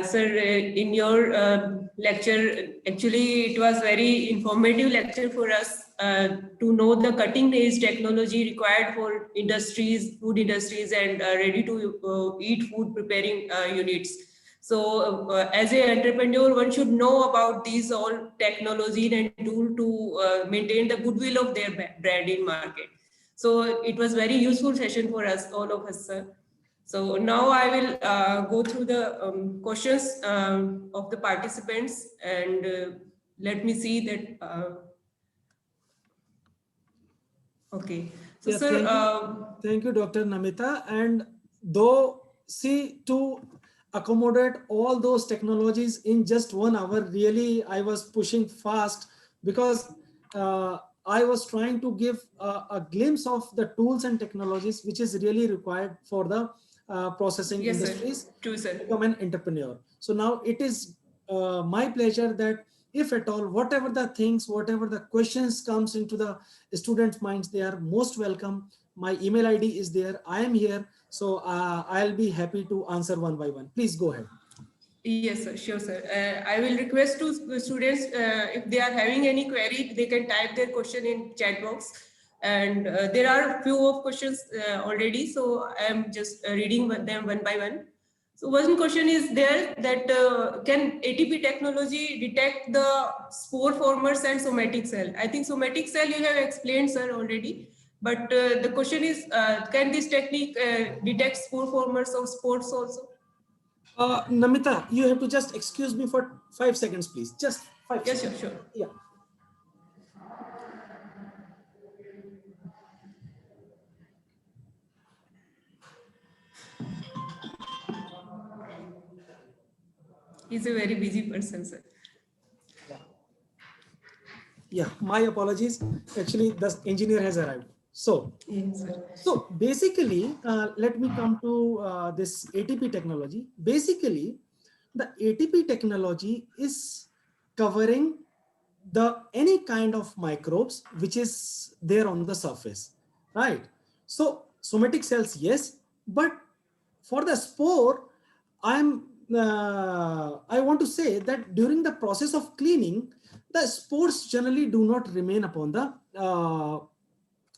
Sir, in your lecture, actually, it was very informative lecture for us to know the cutting edge technology required for industries, food industries, and ready to eat food preparing units. So, as an entrepreneur, one should know about these all technology and tool to maintain the goodwill of their brand in market. So, it was very useful session for us, all of us, sir. So now I will go through the questions of the participants, and let me see that. Okay. So, yeah, sir. Thank you, Dr. Namita. And though, see, to accommodate all those technologies in just 1 hour, really, I was pushing fast because I was trying to give a glimpse of the tools and technologies which is really required for the processing Yes, sir. industries True, to sir. become an entrepreneur. So now it is my pleasure that if at all, whatever the things, whatever the questions comes into the students' minds, they are most welcome. My email ID is there. I am here. So I'll be happy to answer one by one. Please go ahead. Yes, sir. Sure, sir. I will request to students, if they are having any query, they can type their question in chat box. And there are a few of questions already, so I am just reading them one by one. So one question is there that can ATP technology detect the spore formers and somatic cell? I think somatic cell you have explained, sir, already. But the question is, can this technique detect spore formers of spores also? Namita, you have to just excuse me for 5 seconds, please. Just 5 Yes, sure, seconds. sure. Yeah. He's a very busy person, sir. Yeah, my apologies. Actually, the engineer has arrived. So, Yes, sir. so basically, let me come to this ATP technology. Basically, the ATP technology is covering the any kind of microbes which is there on the surface, right? So somatic cells, yes, but for the spore, I want to say that during the process of cleaning, the spores generally do not remain upon the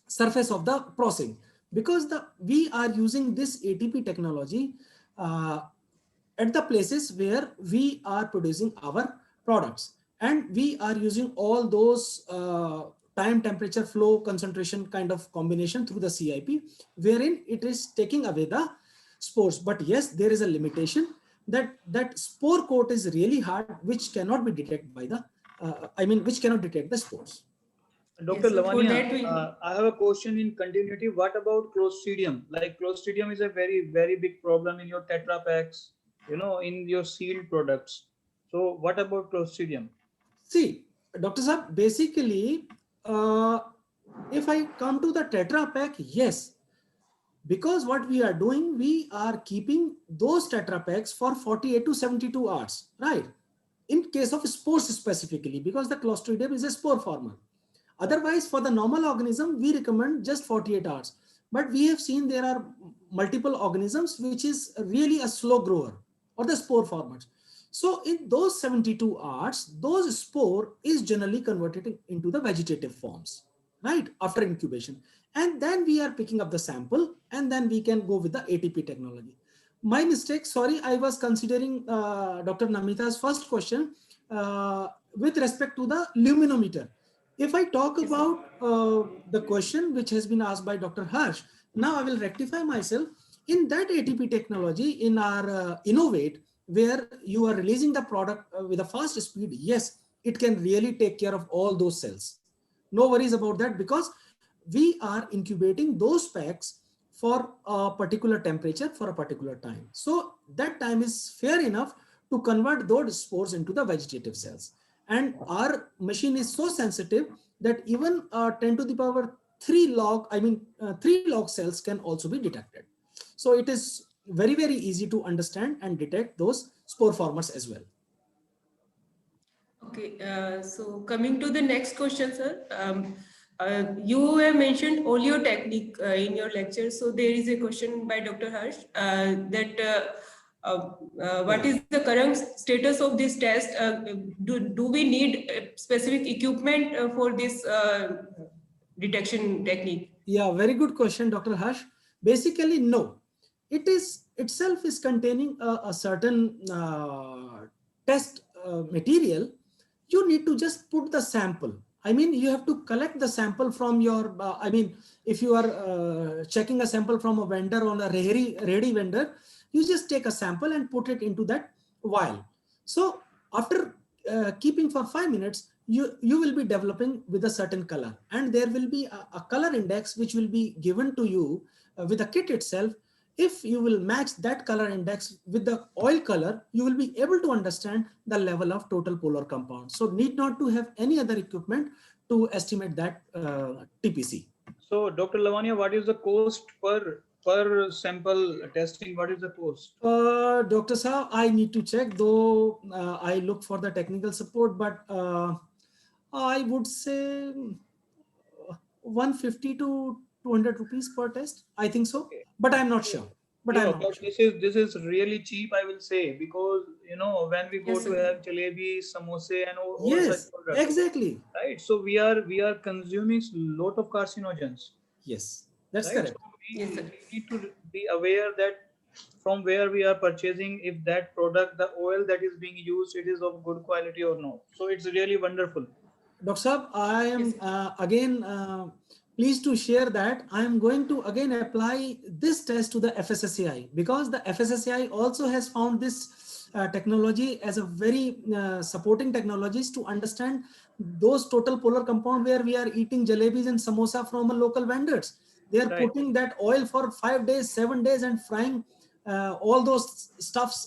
surface of the processing, because we are using this ATP technology at the places where we are producing our products, and we are using all those time, temperature, flow, concentration kind of combination through the CIP, wherein it is taking away the spores. But yes, there is a limitation that spore coat is really hard, which cannot be detected by the which cannot detect the spores. Dr. Yes, so for Lavanya, that we I have a question in continuity. What about Clostridium? Like Clostridium is a very big problem in your Tetra packs, in your sealed products. So what about Clostridium? See, Dr. Saab, basically, uh, if I come to the Tetra Pak, yes, because what we are doing, we are keeping those Tetra Paks for 48 to 72 hours, right? In case of spores specifically, because the Clostridium is a spore former. Otherwise, for the normal organism, we recommend just 48 hours. But we have seen there are multiple organisms which is really a slow grower or the spore formers. So in those 72 hours, those spore is generally converted into the vegetative forms, right? After incubation. And then we are picking up the sample, and then we can go with the ATP technology. My mistake, sorry, I was considering Dr. Namita's first question with respect to the luminometer. If I talk Yes, sir. about the question which has been asked by Dr. Harsh, now I will rectify myself. In that ATP technology, in our Innovate, where you are releasing the product with a fast speed, yes, it can really take care of all those cells. No worries about that, because we are incubating those packs for a particular temperature for a particular time. So that time is fair enough to convert those spores into the vegetative cells. And our machine is so sensitive that even 10 to the power 3 log, 3 log cells can also be detected. So it is very easy to understand and detect those spore formers as well. Okay, so coming to the next question, sir. You have mentioned oleo technique in your lecture. So there is a question by Dr. Harsh that what is the current status of this test? Do we need specific equipment for this detection technique? Yeah, very good question, Dr. Harsh. Basically, no. It is itself is containing a certain test material. You need to just put the sample. You have to collect the sample from your, if you are checking a sample from a vendor or a ready vendor, you just take a sample and put it into that vial. So after keeping for 5 minutes, you will be developing with a certain color, and there will be a color index which will be given to you with the kit itself. If you will match that color index with the oil color, you will be able to understand the level of total polar compound. So need not to have any other equipment to estimate that TPC. So, Dr. Lavanya, what is the cost per sample testing? What is the cost? Dr. Saab, I need to check, though I look for the technical support, but I would say 150 to 200 rupees per test. I think so, Okay. but I'm not sure. But Yeah, I'm not but sure. this is really cheap, I will say, because when we go Yes, to sir. have jalebi, samosa, and all such Yes, products, exactly. right? So we are consuming lot of carcinogens, Yes, that's right? correct. So Yes, sir. we need to be aware that from where we are purchasing, if that product, the oil that is being used, it is of good quality or not. So it's really wonderful. Dr. Saab, I am Yes. again pleased to share that I am going to again apply this test to the FSSAI, because the FSSAI also has found this technology as a very supporting technologies to understand those total polar compound where we are eating jalebis and samosa from a local vendors. They are Right. putting that oil for 5 days, 7 days and frying all those stuffs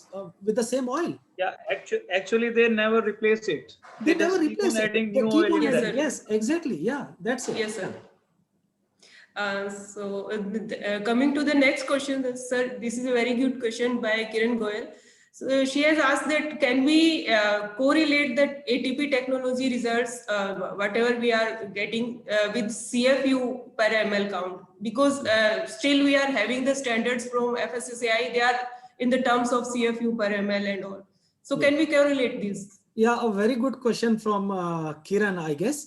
with the same oil. Yeah, actually they never replace it. They They never just keep on replace it. adding They new keep oil on in Yes, adding. that. sir. Yes, exactly. Yeah, that's it. Yes, Yeah. sir. Coming to the next question, sir, this is a very good question by Kiran Goyal. So she has asked that can we correlate that ATP technology results, whatever we are getting with CFU per ml count? Because still we are having the standards from FSSAI, they are in the terms of CFU per ml and all. So can we correlate this? Yeah, a very good question from Kiran, I guess.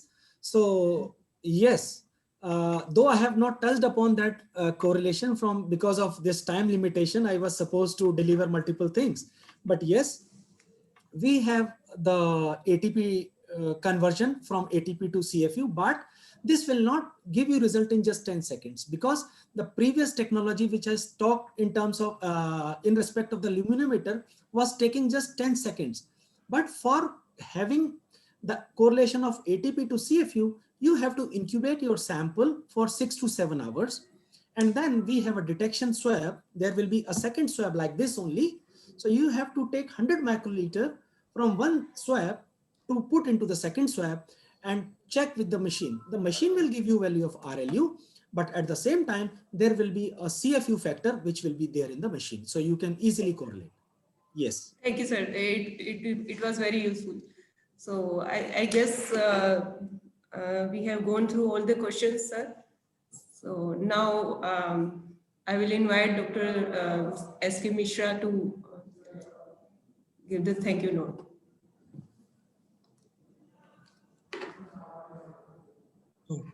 So yes, though I have not touched upon that correlation from because of this time limitation, I was supposed to deliver multiple things. But yes, we have the ATP conversion from ATP to CFU, but this will not give you result in just 10 seconds, because the previous technology which has talked in terms of in respect of the luminometer was taking just 10 seconds. But for having the correlation of ATP to CFU, you have to incubate your sample for 6 to 7 hours. And then we have a detection swab. There will be a second swab like this only. So you have to take 100 microliter from one swab to put into the second swab and check with the machine. The machine will give you value of RLU, but at the same time, there will be a CFU factor which will be there in the machine. So you can easily correlate. Yes. Thank you, sir. It was very useful. So I guess we have gone through all the questions, sir. So now I will invite Dr. S.K. Mishra to give the thank you note.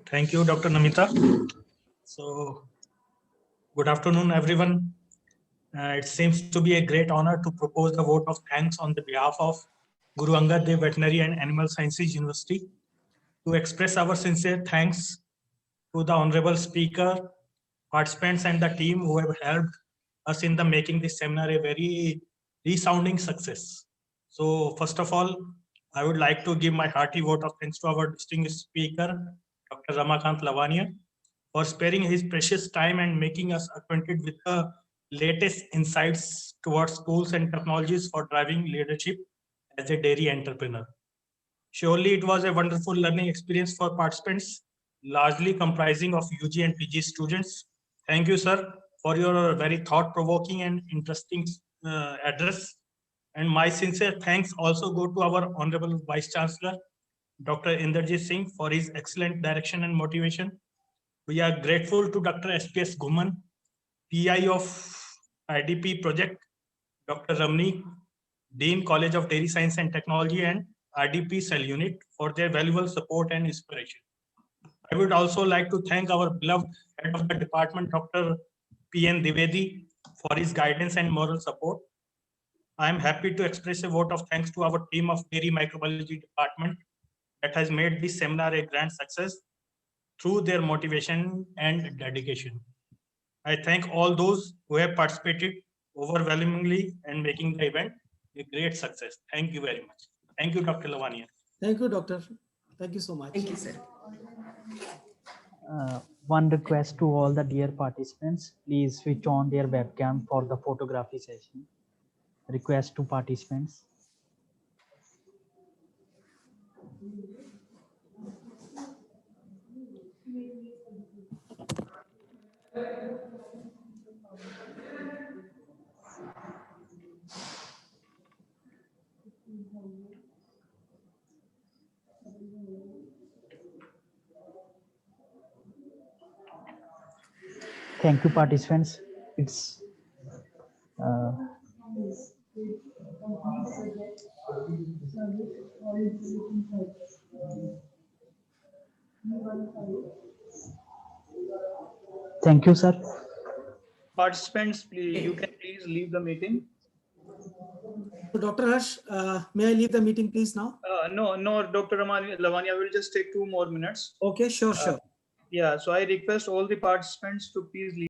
Thank you, Dr. Namita. So, good afternoon, everyone. It seems to be a great honor to propose the vote of thanks on the behalf of Guru Angad Dev Veterinary and Animal Sciences University to express our sincere thanks to the Honorable Speaker, participants and the team who have helped us in the making this seminar a very resounding success. So first of all, I would like to give my hearty vote of thanks to our distinguished speaker, Dr. Ramakant Lavania, for sparing his precious time and making us acquainted with the latest insights towards tools and technologies for driving leadership as a dairy entrepreneur. Surely it was a wonderful learning experience for participants, largely comprising of UG and PG students. Thank you, sir, for your very thought-provoking and interesting address. And my sincere thanks also go to our Honorable Vice Chancellor, Dr. Inderjit Singh, for his excellent direction and motivation. We are grateful to Dr. SPS Guman, PI of IDP project, Dr. Ramni, Dean College of Dairy Science and Technology and IDP Cell Unit for their valuable support and inspiration. I would also like to thank our beloved head of the department, Dr. P.N. Divedi, for his guidance and moral support. I am happy to express a vote of thanks to our team of Dairy Microbiology Department that has made this seminar a grand success through their motivation and dedication. I thank all those who have participated overwhelmingly and making the event a great success. Thank you very much. Thank you, Dr. Lavania. Thank you, doctor. Thank you so much. Thank you, sir. One request to all the dear participants, please switch on their webcam for the photography session. Request to participants. Thank you, participants. It's thank you, sir. Participants, please, you can please leave the meeting. So Dr. Harsh, may I leave the meeting, please, now? No, Dr. Lavanya will just take 2 more minutes. Okay, sure. Yeah, so I request all the participants to please leave.